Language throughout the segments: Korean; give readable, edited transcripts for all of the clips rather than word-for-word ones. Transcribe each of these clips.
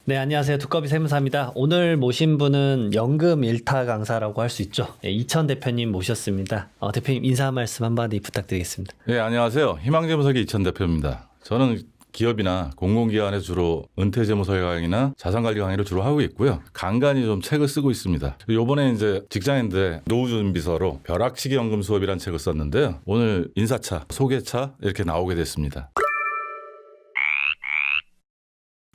네, 안녕하세요. 두꺼비 세무사입니다. 오늘 모신 분은 연금 일타 강사라고 할 수 있죠. 네, 이천 대표님 모셨습니다. 대표님 인사 한 말씀 한마디 부탁드리겠습니다. 네, 안녕하세요. 희망재무설계 이천 대표입니다. 저는 기업이나 공공기관에 주로 은퇴재무설계 강의나 자산관리 강의를 주로 하고 있고요. 간간히 좀 책을 쓰고 있습니다. 요번에 이제 직장인들 노후준비서로 벼락치기 연금 수업이라는 책을 썼는데요. 오늘 인사차, 소개차 이렇게 나오게 됐습니다.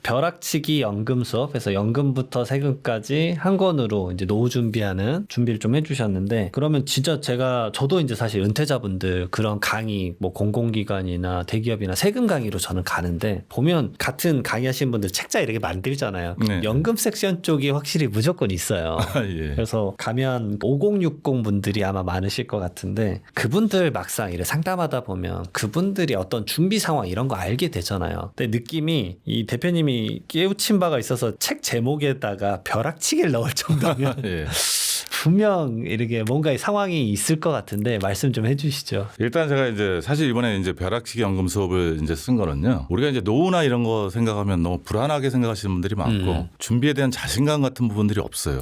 벼락치기 연금 수업에서 연금부터 세금까지 한 권으로 이제 노후 준비하는 준비를 좀 해주셨는데, 그러면 진짜 저도 이제 사실 은퇴자분들 그런 강의, 뭐 공공기관이나 대기업이나 세금 강의로 저는 가는데, 보면 같은 강의하시는 분들 책자 이렇게 만들잖아요. 네. 연금 섹션 쪽이 확실히 무조건 있어요. 예. 그래서 가면 5060 분들이 아마 많으실 것 같은데, 그분들 막상 이래 상담하다 보면 그분들이 어떤 준비 상황 이런 거 알게 되잖아요. 근데 느낌이 이 대표님이 깨우친 바가 있어서 책 제목에다가 벼락치기를 넣을 정도면 예. 분명 이렇게 뭔가 상황이 있을 것 같은데 말씀 좀 해주시죠. 일단 제가 이제 사실 이번에 이제 벼락치기 연금 수업을 이제 쓴 거는요. 우리가 이제 노후나 이런 거 생각하면 너무 불안하게 생각하시는 분들이 많고 준비에 대한 자신감 같은 부분들이 없어요.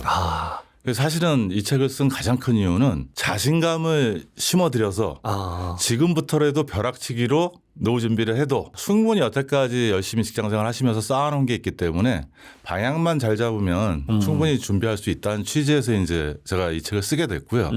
사실은 이 책을 쓴 가장 큰 이유는 자신감을 심어드려서 지금부터라도 벼락치기로 노후 준비를 해도 충분히 여태까지 열심히 직장생활 하시면서 쌓아놓은 게 있기 때문에 방향만 잘 잡으면 충분히 준비할 수 있다는 취지에서 이제 제가 이 책을 쓰게 됐고요.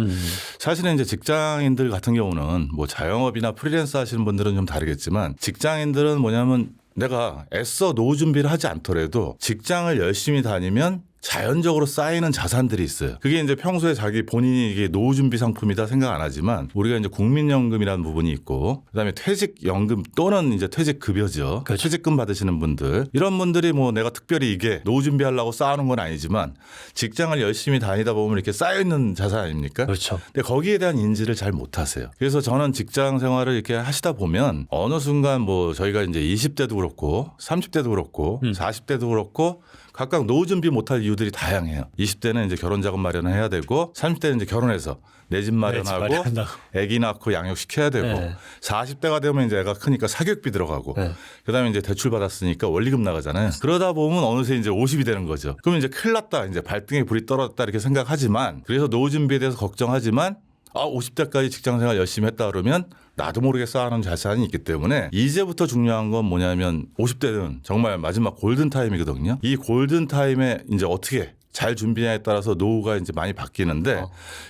사실은 이제 직장인들 같은 경우는 뭐 자영업이나 프리랜서 하시는 분들은 좀 다르겠지만, 직장인들은 뭐냐면 내가 애써 노후 준비를 하지 않더라도 직장을 열심히 다니면 자연적으로 쌓이는 자산들이 있어요. 그게 이제 평소에 자기 본인이 이게 노후 준비 상품이다 생각 안 하지만, 우리가 이제 국민연금이라는 부분이 있고, 그다음에 퇴직연금 또는 이제 퇴직급여죠. 그렇죠. 퇴직금 받으시는 분들, 이런 분들이 뭐 내가 특별히 이게 노후 준비하려고 쌓아놓은 건 아니지만 직장을 열심히 다니다 보면 이렇게 쌓여 있는 자산 아닙니까? 그렇죠. 근데 거기에 대한 인지를 잘 못하세요. 그래서 저는 직장 생활을 이렇게 하시다 보면 어느 순간 뭐 저희가 이제 20대도 그렇고 30대도 그렇고 40대도 그렇고 각각 노후 준비 못할 이유들이 다양해요. 20대는 이제 결혼 자금 마련을 해야 되고, 30대는 이제 결혼해서 내 집 마련하고 아기 낳고 양육시켜야 되고, 네. 40대가 되면 이제 애가 크니까 사교육비 들어가고, 네. 그다음에 이제 대출 받았으니까 원리금 나가잖아요. 그러다 보면 어느새 이제 50이 되는 거죠. 그러면 이제 큰일 났다, 이제 발등에 불이 떨어졌다 이렇게 생각하지만, 그래서 노후 준비에 대해서 걱정하지만 50대까지 직장생활 열심히 했다 그러면 나도 모르게 쌓아놓은 자산이 있기 때문에, 이제부터 중요한 건 뭐냐면 50대는 정말 마지막 골든타임이거든요. 이 골든타임에 이제 어떻게 잘 준비냐에 따라서 노후가 이제 많이 바뀌는데,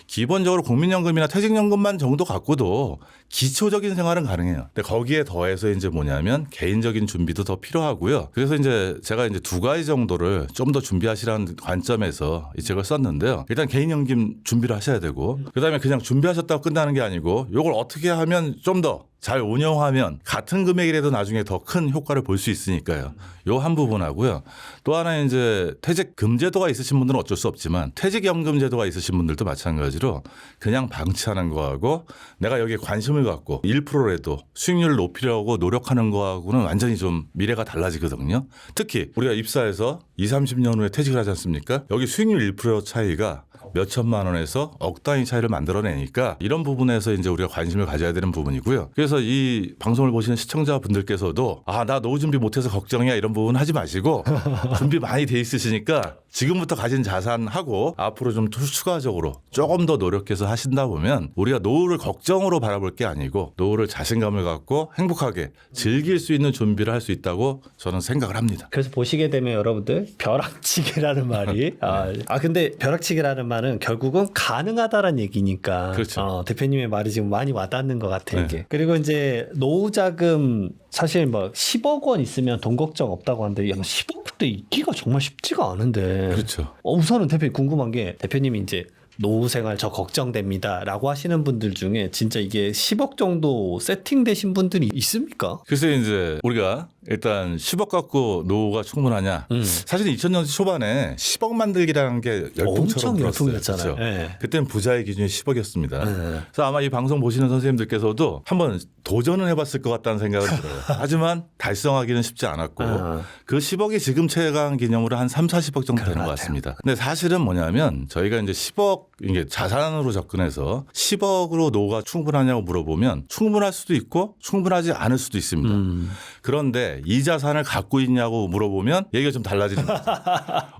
기본적으로 국민연금이나 퇴직연금만 정도 갖고도 기초적인 생활은 가능해요. 근데 거기에 더해서 이제 뭐냐면 개인적인 준비도 더 필요하고요. 그래서 이제 제가 이제 두 가지 정도를 좀 더 준비하시라는 관점에서 이 책을 썼는데요. 일단 개인연금 준비를 하셔야 되고, 그다음에 그냥 준비하셨다고 끝나는 게 아니고 이걸 어떻게 하면 좀 더 잘 운영하면 같은 금액이라도 나중에 더 큰 효과를 볼 수 있으니까요. 요 한 부분 하고요. 또 하나 이제 퇴직금 제도가 있으신 분들은 어쩔 수 없지만 퇴직연금 제도가 있으신 분들도 마찬가지로 그냥 방치하는 거하고 내가 여기에 관심을 갖고 1%라도 수익률을 높이려고 노력하는 거하고는 완전히 좀 미래가 달라지거든요. 특히 우리가 입사해서 20, 30년 후에 퇴직을 하지 않습니까? 여기 수익률 1% 차이가 몇 천만 원에서 억 단위 차이를 만들어내니까 이런 부분에서 이제 우리가 관심을 가져야 되는 부분이고요. 그래서 이 방송을 보시는 시청자분들께서도 나 노후 준비 못해서 걱정이야 이런 부분 하지 마시고 준비 많이 돼 있으시니까 지금부터 가진 자산하고 앞으로 좀 추가적으로 조금 더 노력해서 하신다 보면 우리가 노후를 걱정으로 바라볼 게 아니고 노후를 자신감을 갖고 행복하게 즐길 수 있는 준비를 할 수 있다고 저는 생각을 합니다. 그래서 보시게 되면 여러분들 벼락치기라는 말이 근데 벼락치기라는 말은 결국은 가능하다라는 얘기니까, 그렇죠. 대표님의 말이 지금 많이 와닿는 것 같아요. 이게. 그리고 이제 노후자금 사실 뭐 10억 원 있으면 돈 걱정 없다고 하는데 10억대 있기가 정말 쉽지가 않은데. 그렇죠. 우선은 대표님 궁금한 게, 대표님이 이제 노후 생활 저 걱정됩니다 라고 하시는 분들 중에 진짜 이게 10억 정도 세팅되신 분들이 있습니까? 그래서 이제 우리가 일단 10억 갖고 노후가 충분하냐. 사실 2000년대 초반에 10억 만들기라는 게 열풍처럼 엄청 불었어요. 열풍이었잖아요. 그렇죠? 네. 그때는 부자의 기준이 10억이었습니다. 그래서 아마 이 방송 보시는 선생님들께서도 한번 도전은 해봤을 것 같다는 생각은 들어요. 하지만 달성하기는 쉽지 않았고 그 10억이 지금 최강 기념으로 한 3, 40억 정도 되는 것 같습니다. 근데 사실은 뭐냐면 저희가 이제 10억 이게 자산으로 접근해서 10억으로 노후가 충분하냐고 물어보면 충분할 수도 있고 충분하지 않을 수도 있습니다. 그런데 왜 이 자산을 갖고 있냐고 물어보면 얘기가 좀 달라지는 거죠.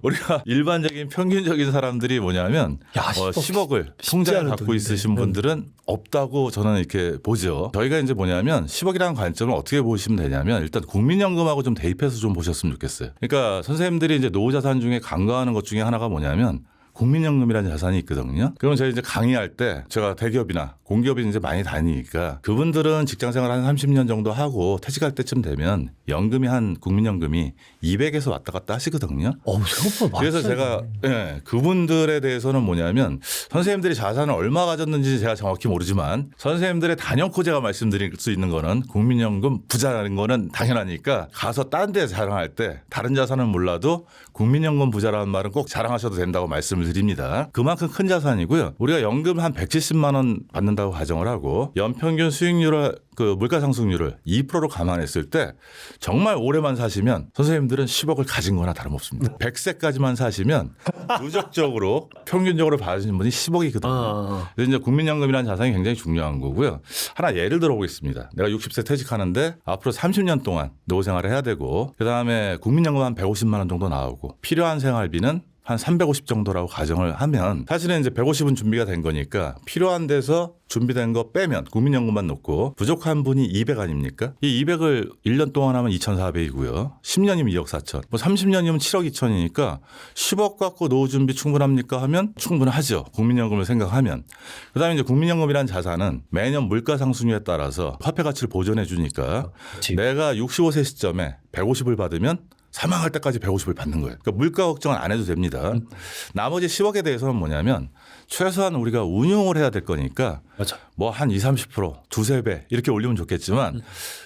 우리가 일반적인 평균적인 사람들이 뭐냐면 야, 10억을 쉽지 통장에 않은 갖고 돈인데. 있으신 분들은 없다고 저는 이렇게 보죠. 저희가 이제 뭐냐면 10억이라는 관점을 어떻게 보시면 되냐면 일단 국민연금하고 좀 대입해서 좀 보셨으면 좋겠어요. 그러니까 선생님들이 이제 노후 자산 중에 간과하는 것 중에 하나가 뭐냐면 국민연금이라는 자산이 있거든요. 그러면 저희 이제 강의할 때 제가 대기업이나 공기업이 이제 많이 다니니까 그분들은 직장생활 한 30년 정도 하고 퇴직할 때쯤 되면 연금이 한 국민연금이 200에서 왔다 갔다 하시거든요. 생각보다 그래서 제가 그분들에 대해서는 뭐냐면 선생님들이 자산을 얼마 가졌는지 제가 정확히 모르지만 선생님들의 단연코 제가 말씀드릴 수 있는 거는 국민연금 부자라는 거는 당연하니까 가서 딴 데 자랑할 때 다른 자산은 몰라도 국민연금 부자라는 말은 꼭 자랑하셔도 된다고 말씀을 드립니다. 그만큼 큰 자산이고요. 우리가 연금 한 170만 원 받는다고 가정을 하고 연평균 수익률을 그 물가 상승률을 2%로 감안했을 때 정말 오래만 사시면 선생님들은 10억을 가진 거나 다름없습니다. 100세까지만 사시면 누적적으로 평균적으로 받으시는 분이 10억이거든요. 그래서 이제 국민연금이라는 자산이 굉장히 중요한 거고요. 하나 예를 들어보겠습니다. 내가 60세 퇴직하는데 앞으로 30년 동안 노후 생활을 해야 되고 그다음에 국민연금 한 150만 원 정도 나오고 필요한 생활비는 한 350 정도라고 가정을 하면 사실은 이제 150은 준비가 된 거니까 필요한 데서 준비된 거 빼면 국민연금만 놓고 부족한 분이 200 아닙니까? 이 200을 1년 동안 하면 2,400이고요. 10년이면 2억 4천. 뭐 30년이면 7억 2천이니까 10억 갖고 노후 준비 충분합니까 하면 충분하죠. 국민연금을 생각하면. 그다음에 이제 국민연금이라는 자산은 매년 물가 상승률에 따라서 화폐 가치를 보존해 주니까 내가 65세 시점에 150을 받으면 사망할 때까지 150을 받는 거예요. 그러니까 물가 걱정은 안 해도 됩니다. 나머지 10억에 대해서는 뭐냐면 최소한 우리가 운용을 해야 될 거니까 뭐 한 20, 30% 두세 배 이렇게 올리면 좋겠지만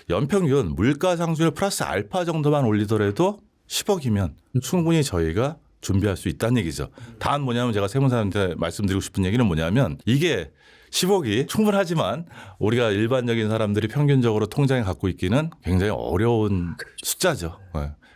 연평균 물가 상승률 플러스 알파 정도만 올리더라도 10억이면 충분히 저희가 준비할 수 있다는 얘기죠. 단 뭐냐면 제가 세무사한테 말씀드리고 싶은 얘기는 뭐냐면 이게 10억이 충분하지만 우리가 일반적인 사람들이 평균적으로 통장에 갖고 있기는 굉장히 어려운 숫자죠.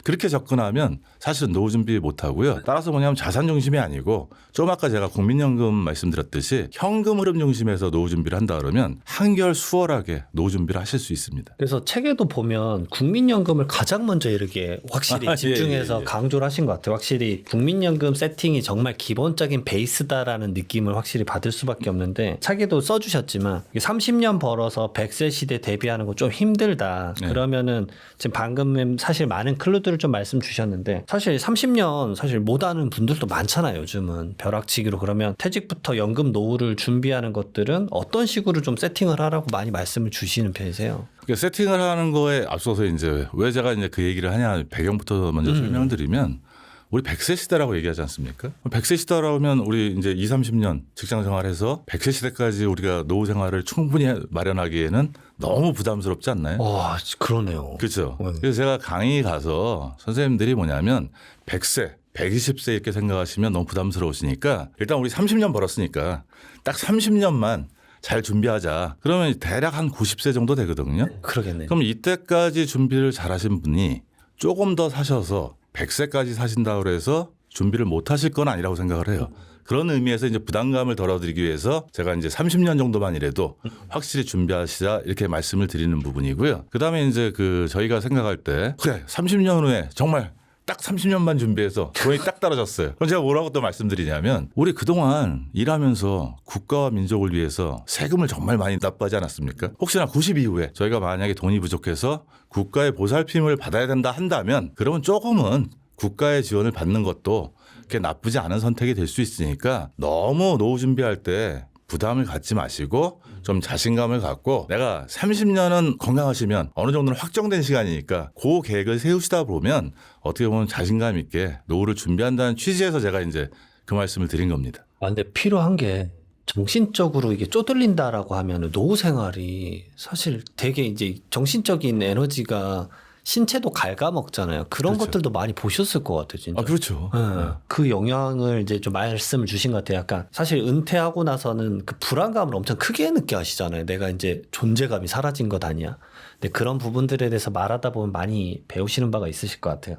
그렇게 접근하면 사실은 노후 준비 못 하고요. 따라서 뭐냐면 자산 중심이 아니고 좀 아까 제가 국민연금 말씀드렸듯이 현금 흐름 중심에서 노후 준비를 한다 그러면 한결 수월하게 노후 준비를 하실 수 있습니다. 그래서 책에도 보면 국민연금을 가장 먼저 이렇게 확실히 집중해서 강조를 하신 것 같아요. 확실히 국민연금 세팅이 정말 기본적인 베이스다라는 느낌을 확실히 받을 수밖에 없는데 책에도 써주셨지만 30년 벌어서 100세 시대 대비하는 거 좀 힘들다. 그러면은 지금 방금 사실 많은 클루들을 좀 말씀 주셨는데 사실 30년 사실 못하는 분들도 많잖아요. 요즘은 벼락치기로. 그러면 퇴직부터 연금 노후를 준비하는 것들은 어떤 식으로 좀 세팅을 하라고 많이 말씀을 주시는 편이세요? 그러니까 세팅을 하는 거에 앞서서 이제 왜 제가 이제 그 얘기를 하냐 배경부터 먼저 설명을 드리면 우리 100세 시대라고 얘기하지 않습니까? 100세 시대라면 우리 이제 20, 30년 직장 생활해서 100세 시대까지 우리가 노후 생활을 충분히 마련하기에는 너무 부담스럽지 않나요? 와, 그러네요. 그렇죠. 그래서 제가 강의 가서 선생님들이 뭐냐면 100세, 120세 이렇게 생각하시면 너무 부담스러우시니까 일단 우리 30년 벌었으니까 딱 30년만 잘 준비하자. 그러면 대략 한 90세 정도 되거든요. 그러겠네요. 그럼 이때까지 준비를 잘 하신 분이 조금 더 사셔서 100세까지 사신다고 그래서 준비를 못 하실 건 아니라고 생각을 해요. 그런 의미에서 이제 부담감을 덜어드리기 위해서 제가 이제 30년 정도만이라도 확실히 준비하시자 이렇게 말씀을 드리는 부분이고요. 그다음에 이제 그 저희가 생각할 때 그래 30년 후에 정말 딱 30년만 준비해서 돈이 딱 떨어졌어요. 그럼 제가 뭐라고 또 말씀드리냐면 우리 그동안 일하면서 국가와 민족을 위해서 세금을 정말 많이 납부하지 않았습니까? 혹시나 90 이후에 저희가 만약에 돈이 부족해서 국가의 보살핌을 받아야 된다 한다면 그러면 조금은 국가의 지원을 받는 것도 그렇게 나쁘지 않은 선택이 될 수 있으니까 너무 노후 준비할 때 부담을 갖지 마시고 좀 자신감을 갖고 내가 30년은 건강하시면 어느 정도는 확정된 시간이니까 그 계획을 세우시다 보면 어떻게 보면 자신감 있게 노후를 준비한다는 취지에서 제가 이제 그 말씀을 드린 겁니다. 근데 필요한 게 정신적으로 이게 쪼들린다라고 하면 노후 생활이 사실 되게 이제 정신적인 에너지가 신체도 갉아먹잖아요. 그런 그렇죠. 것들도 많이 보셨을 것 같아요, 진짜. 아, 그렇죠. 네. 그 영향을 이제 좀 말씀을 주신 것 같아요. 약간 사실 은퇴하고 나서는 그 불안감을 엄청 크게 느껴하시잖아요. 내가 이제 존재감이 사라진 것 아니야. 근데 그런 부분들에 대해서 말하다 보면 많이 배우시는 바가 있으실 것 같아요.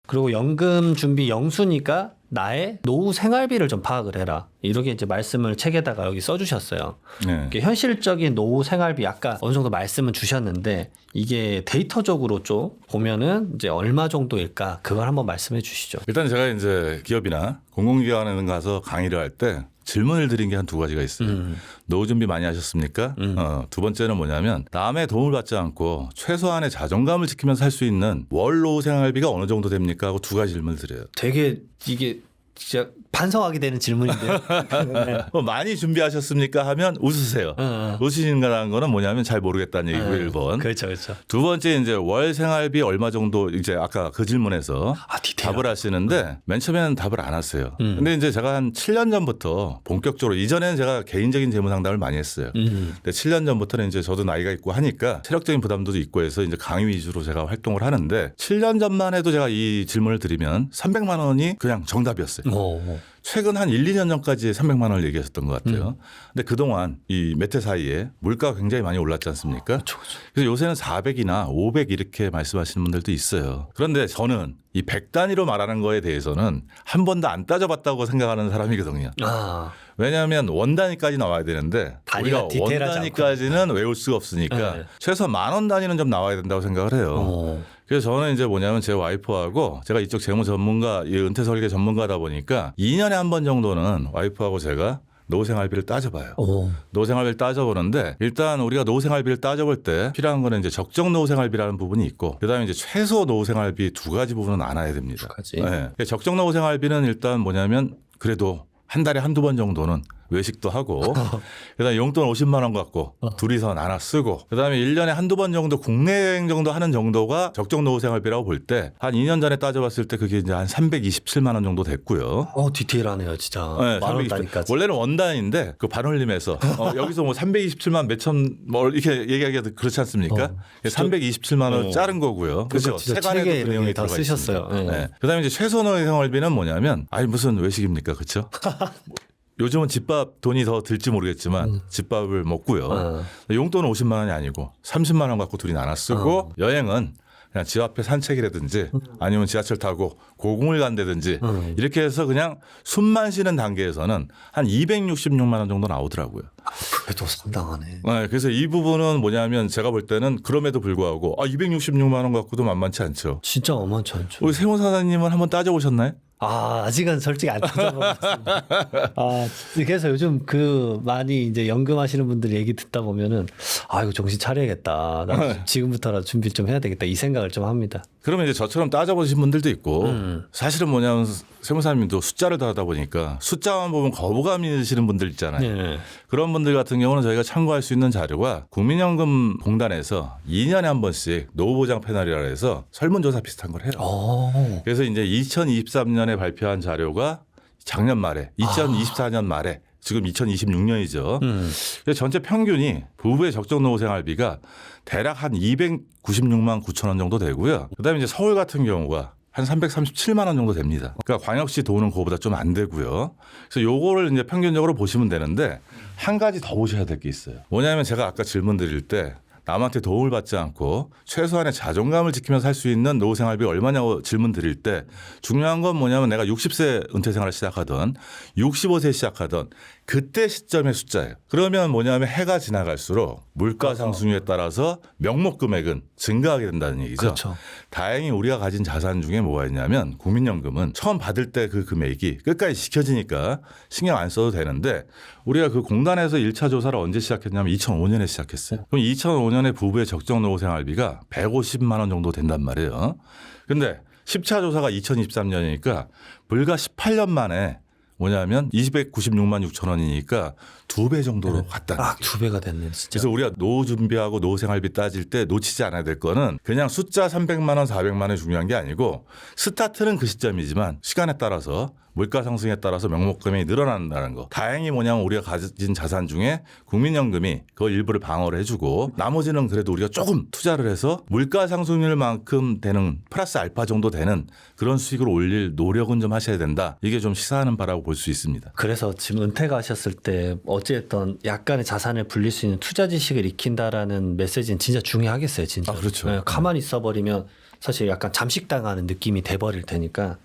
그리고 연금 준비 영수니까 나의 노후 생활비를 좀 파악을 해라. 이렇게 이제 말씀을 책에다가 여기 써주셨어요. 네. 이게 현실적인 노후 생활비 아까 어느 정도 말씀은 주셨는데 이게 데이터적으로 좀 보면은 이제 얼마 정도일까 그걸 한번 말씀해 주시죠. 일단 제가 이제 기업이나 공공기관에 가서 강의를 할 때 질문을 드린 게 한 두 가지가 있어요. 노후 준비 많이 하셨습니까? 두 번째는 뭐냐면 남의 도움을 받지 않고 최소한의 자존감을 지키면서 살 수 있는 월 노후 생활비가 어느 정도 됩니까? 하고 두 가지 질문을 드려요. 되게 이게 진짜 반성하게 되는 질문인데요. 네. 많이 준비하셨습니까? 하면 웃으세요. 웃으신다는 거는 뭐냐면 잘 모르겠다는 얘기고 1번. 그렇죠, 그렇죠. 두 번째 이제 월 생활비 얼마 정도 이제 아까 그 질문에서 디테일. 답을 하시는데 맨 처음에는 답을 안 하세요. 근데 이제 제가 한 7년 전부터 본격적으로 이전에는 제가 개인적인 재무 상담을 많이 했어요. 근데 7년 전부터는 이제 저도 나이가 있고 하니까 체력적인 부담도 있고 해서 이제 강의 위주로 제가 활동을 하는데 7년 전만 해도 제가 이 질문을 드리면 300만 원이 그냥 정답이었어요. 최근 한 1, 2년 전까지 300만 원을 얘기했었던 것 같아요. 근데 그동안 이 몇 해 사이에 물가가 굉장히 많이 올랐지 않습니까? 그렇죠. 그래서 요새는 400이나 500 이렇게 말씀하시는 분들도 있어요. 그런데 저는 이 100 단위로 말하는 거에 대해서는 한 번도 안 따져봤다고 생각하는 사람이거든요. 왜냐하면 원 단위까지 나와야 되는데 우리가 원 단위까지는 외울 수가 없으니까 네. 최소 10,000원 단위는 좀 나와야 된다고 생각을 해요. 그래서 저는 이제 뭐냐면 제 와이프하고 제가 이쪽 재무 전문가, 이 은퇴 설계 전문가다 보니까 2년에 한 번 정도는 와이프하고 제가 노후 생활비를 따져봐요. 노후 생활비를 따져보는데 일단 우리가 노후 생활비를 따져볼 때 필요한 거는 이제 적정 노후 생활비라는 부분이 있고 그다음에 이제 최소 노후 생활비 두 가지 부분은 알아야 됩니다. 두 가지. 네. 적정 노후 생활비는 일단 뭐냐면 그래도 한 달에 한두 번 정도는 외식도 하고 그다음에 용돈 50만 원 갖고 둘이서 나눠 쓰고 그다음에 1년에 한두 번 정도 국내 여행 정도 하는 정도가 적정 노후 생활비라고 볼 때 한 2년 전에 따져봤을 때 그게 이제 한 327만 원 정도 됐고요. 디테일하네요, 진짜. 네, 만 원 단위까지. 원래는 원단인데 그 반올림에서 여기서 뭐 327만 몇천 뭐 이렇게 얘기하기가 그렇지 않습니까? 327만 원 자른 거고요. 그렇죠. 세관에도 그 내용이 다 들어가 쓰셨어요. 있습니다. 네. 그다음에 이제 최소 노후 생활비는 뭐냐면 아니 무슨 외식입니까, 그렇죠? 요즘은 집밥 돈이 더 들지 모르겠지만 집밥을 먹고요. 용돈은 50만 원이 아니고 30만 원 갖고 둘이 나눠 쓰고 여행은 그냥 집 앞에 산책이라든지 아니면 지하철 타고 고궁을 간다든지 이렇게 해서 그냥 숨만 쉬는 단계에서는 한 266만 원 정도 나오더라고요. 그래도 상당하네. 네, 그래서 이 부분은 뭐냐면 제가 볼 때는 그럼에도 불구하고 266만 원 갖고도 만만치 않죠. 진짜 어마어마치 않죠. 우리 세무사장님은 한번 따져보셨나요? 아직은 솔직히 안 찾아봤습니다. 그래서 요즘 많이 이제 연금하시는 분들 얘기 듣다 보면은 이거 정신 차려야겠다. 나 지금부터라도 준비 좀 해야 되겠다. 이 생각을 좀 합니다. 그러면 이제 저처럼 따져보신 분들도 있고 사실은 뭐냐면 세무사님도 숫자를 다 하다 보니까 숫자만 보면 거부감이 드시는 분들 있잖아요. 네. 그런 분들 같은 경우는 저희가 참고할 수 있는 자료가 국민연금공단에서 2년에 한 번씩 노후보장 패널이라 해서 설문조사 비슷한 걸 해요. 그래서 이제 2023년에 발표한 자료가 작년 말에 2024년 말에 지금 2026년이죠. 그래서 전체 평균이 부부의 적정 노후 생활비가 대략 한 296만 9천 원 정도 되고요. 그다음에 이제 서울 같은 경우가 한 337만 원 정도 됩니다. 그러니까 광역시 도는 그거보다 좀 안 되고요. 그래서 요거를 이제 평균적으로 보시면 되는데 한 가지 더 보셔야 될 게 있어요. 뭐냐면 제가 아까 질문 드릴 때 남한테 도움을 받지 않고 최소한의 자존감을 지키면서 살 수 있는 노후 생활비 얼마냐고 질문 드릴 때 중요한 건 뭐냐면 내가 60세 은퇴 생활을 시작하던 65세 시작하던 그때 시점의 숫자예요. 그러면 뭐냐면 해가 지나갈수록 물가 상승률에 따라서 명목 금액은 증가하게 된다는 얘기죠. 그렇죠. 다행히 우리가 가진 자산 중에 뭐가 있냐면 국민연금은 처음 받을 때 그 금액이 끝까지 지켜지니까 신경 안 써도 되는데 우리가 그 공단에서 1차 조사를 언제 시작했냐면 2005년에 시작했어요. 그럼 2005년에 부부의 적정 노후 생활비가 150만 원 정도 된단 말이에요. 근데 10차 조사가 2023년이니까 불과 18년 만에 뭐냐면 296만 6천 원이니까 2배 정도로 갔다는 거예요. 2배가 됐네, 진짜. 그래서 우리가 노후 준비하고 노후 생활비 따질 때 놓치지 않아야 될 거는 그냥 숫자 300만 원, 400만 원이 중요한 게 아니고 스타트는 그 시점이지만 시간에 따라서 물가 상승에 따라서 명목금액이 늘어난다는 거. 다행히 뭐냐면 우리가 가진 자산 중에 국민연금이 그 일부를 방어를 해주고 나머지는 그래도 우리가 조금 투자를 해서 물가 상승률만큼 되는 플러스 알파 정도 되는 그런 수익을 올릴 노력은 좀 하셔야 된다. 이게 좀 시사하는 바라고 볼 수 있습니다. 그래서 지금 은퇴가 하셨을 때 어찌됐든 약간의 자산을 불릴 수 있는 투자 지식을 익힌다라는 메시지는 진짜 중요하겠어요, 진짜. 그렇죠. 네, 가만히 있어버리면 사실 약간 잠식당하는 느낌이 돼버릴 테니까.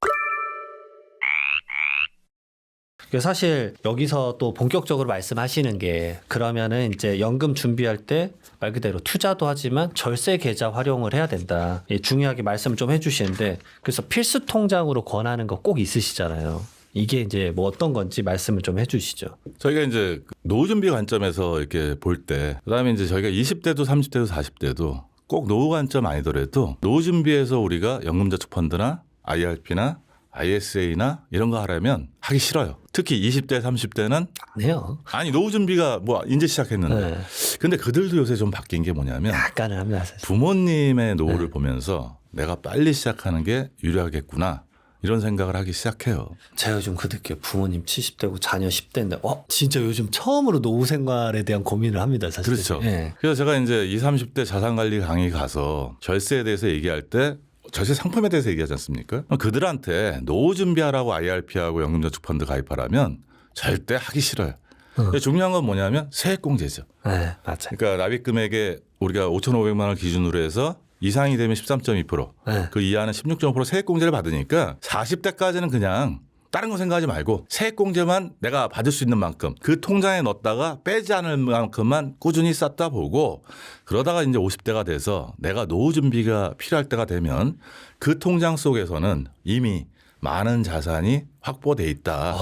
사실 여기서 또 본격적으로 말씀하시는 게 그러면은 이제 연금 준비할 때 말 그대로 투자도 하지만 절세 계좌 활용을 해야 된다. 예, 중요하게 말씀을 좀 해주시는데 그래서 필수 통장으로 권하는 거 꼭 있으시잖아요. 이게 이제 뭐 어떤 건지 말씀을 좀 해주시죠. 저희가 이제 노후 준비 관점에서 이렇게 볼 때, 그다음에 이제 저희가 20대도 30대도 40대도 꼭 노후 관점 아니더라도 노후 준비에서 우리가 연금저축펀드나 IRP나 ISA나 이런 거 하려면 하기 싫어요. 특히 20대 30대는 안 해요. 아니 노후 준비가 뭐 이제 시작했는데 네. 근데 그들도 요새 좀 바뀐 게 뭐냐면 약간은 합니다. 사실. 부모님의 노후를 보면서 내가 빨리 시작하는 게 유리하겠구나 이런 생각을 하기 시작해요. 제가 요즘 그 느껴요. 부모님 70대고 자녀 10대인데 진짜 요즘 처음으로 노후 생활에 대한 고민을 합니다. 사실. 그렇죠. 예. 그래서 제가 이제 20, 30대 자산관리 강의 가서 절세에 대해서 얘기할 때 절세 상품에 대해서 얘기하지 않습니까? 그들한테 노후 준비하라고 IRP하고 연금저축펀드 가입하라면 절대 하기 싫어요. 근데 중요한 건 뭐냐면 세액공제죠. 네, 맞아요. 그러니까 납입 금액에 우리가 5,500만 원 기준으로 해서 이상이 되면 13.2%, 네. 그 이하는 16.5% 세액공제를 받으니까 40대까지는 그냥 다른 거 생각하지 말고 세액공제만 내가 받을 수 있는 만큼 그 통장에 넣었다가 빼지 않을 만큼만 꾸준히 쌓다 보고 그러다가 이제 50대가 돼서 내가 노후 준비가 필요할 때가 되면 그 통장 속에서는 이미 많은 자산이 확보돼 있다.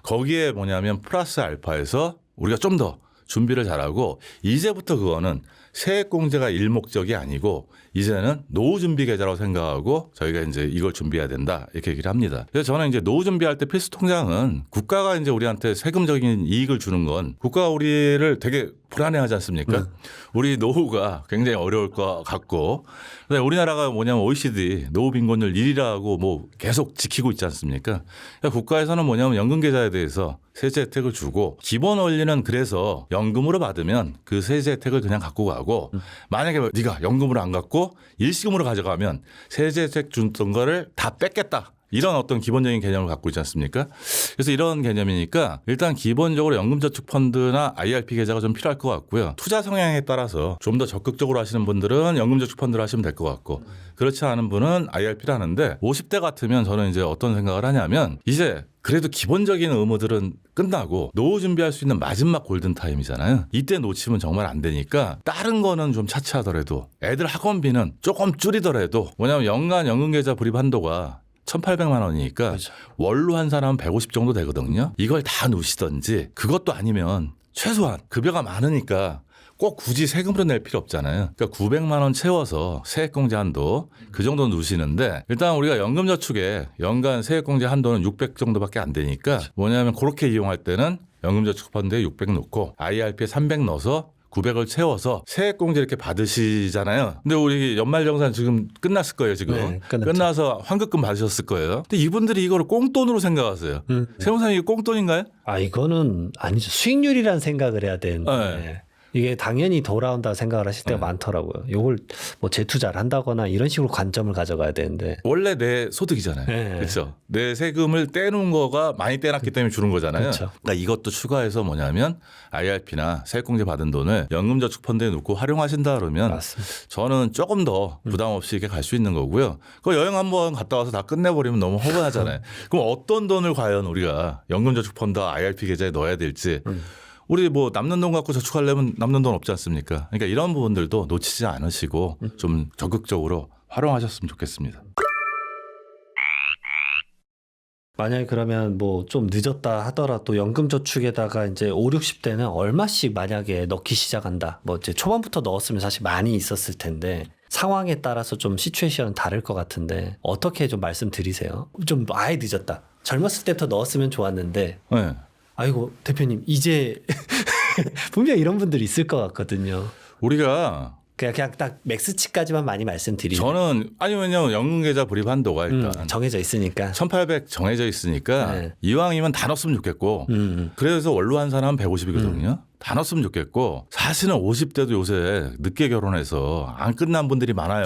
거기에 뭐냐면 플러스 알파에서 우리가 좀 더 준비를 잘하고 이제부터 그거는 세액공제가 일목적이 아니고 이제는 노후 준비 계좌라고 생각하고 저희가 이제 이걸 준비해야 된다 이렇게 얘기를 합니다. 그래서 저는 이제 노후 준비할 때 필수 통장은 국가가 이제 우리한테 세금적인 이익을 주는 건 국가가 우리를 되게 불안해하지 않습니까? 우리 노후가 굉장히 어려울 것 같고 근데 우리나라가 뭐냐면 OECD 노후 빈곤율 1위라고 뭐 계속 지키고 있지 않습니까? 그러니까 국가에서는 뭐냐면 연금 계좌에 대해서 세제 혜택을 주고 기본 원리는 그래서 연금으로 받으면 그 세제 혜택을 그냥 갖고 가고 만약에 네가 연금으로 안 갖고 일시금으로 가져가면 세제 혜택 줬던 거를 다 뺏겠다. 이런 어떤 기본적인 개념을 갖고 있지 않습니까? 그래서 이런 개념이니까 일단 기본적으로 연금저축펀드나 IRP 계좌가 좀 필요할 것 같고요. 투자 성향에 따라서 좀 더 적극적으로 하시는 분들은 연금저축펀드를 하시면 될 것 같고 그렇지 않은 분은 IRP를 하는데 50대 같으면 저는 이제 어떤 생각을 하냐면 이제 그래도 기본적인 의무들은 끝나고 노후 준비할 수 있는 마지막 골든타임이잖아요. 이때 놓치면 정말 안 되니까 다른 거는 좀 차치하더라도 애들 학원비는 조금 줄이더라도 뭐냐면 연간 연금계좌 불입 한도가 1,800만 원이니까 그렇죠. 월로 한 사람은 150 정도 되거든요. 이걸 다 놓으시던지 그것도 아니면 최소한 급여가 많으니까 꼭 굳이 세금으로 낼 필요 없잖아요. 그러니까 900만 원 채워서 세액공제 한도 그 정도 누시는데 일단 우리가 연금저축에 연간 세액공제 한도는 600 정도밖에 안 되니까 뭐냐면 그렇게 이용할 때는 연금저축펀드에 600 넣고 IRP에 300 넣어서 900을 채워서 세액공제 이렇게 받으시잖아요. 근데 우리 연말정산 지금 끝났을 거예요, 지금. 네, 끝났죠. 끝나서 환급금 받으셨을 거예요. 근데 이분들이 이거를 꽁돈으로 생각하세요. 세무사님 이게 꽁돈인가요? 이거는 아니죠. 수익률이라는 생각을 해야 되는데. 네. 이게 당연히 돌아온다 생각을 하실 때가 많더라고요. 이걸 뭐 재투자를 한다거나 이런 식으로 관점을 가져가야 되는데. 원래 내 소득이잖아요. 네. 그렇죠. 내 세금을 떼놓은 거가 많이 떼놨기 때문에 주는 거잖아요. 그렇죠. 그러니까 이것도 추가해서 뭐냐면 IRP나 세액공제 받은 돈을 연금저축펀드에 놓고 활용하신다 그러면 맞습니다. 저는 조금 더 부담 없이 이렇게 갈 수 있는 거고요. 그 여행 한번 갔다 와서 다 끝내버리면 너무 허무하잖아요. 그럼 어떤 돈을 과연 우리가 연금저축펀드와 IRP 계좌에 넣어야 될지 우리 뭐 남는 돈 갖고 저축하려면 남는 돈 없지 않습니까? 그러니까 이런 부분들도 놓치지 않으시고 좀 적극적으로 활용하셨으면 좋겠습니다. 만약에 그러면 뭐 좀 늦었다 하더라도 연금저축에다가 이제 5, 60대는 얼마씩 만약에 넣기 시작한다. 뭐 이제 초반부터 넣었으면 사실 많이 있었을 텐데 상황에 따라서 좀 시츄에이션은 다를 것 같은데 어떻게 좀 말씀드리세요? 좀 아예 늦었다. 젊었을 때부터 넣었으면 좋았는데 네. 아이고 대표님 이제 분명 이런 분들이 있을 것 같거든요. 우리가 그냥 딱 맥스치까지만 많이 말씀드리면 저는 아니 왜냐면 연금계좌 불입 한도가 일단 정해져 있으니까 1,800 정해져 있으니까 네. 이왕이면 다 넣었으면 좋겠고 그래서 원로 한 사람 150이거든요. 다 넣었으면 좋겠고 사실은 50대도 요새 늦게 결혼해서 안 끝난 분들이 많아요.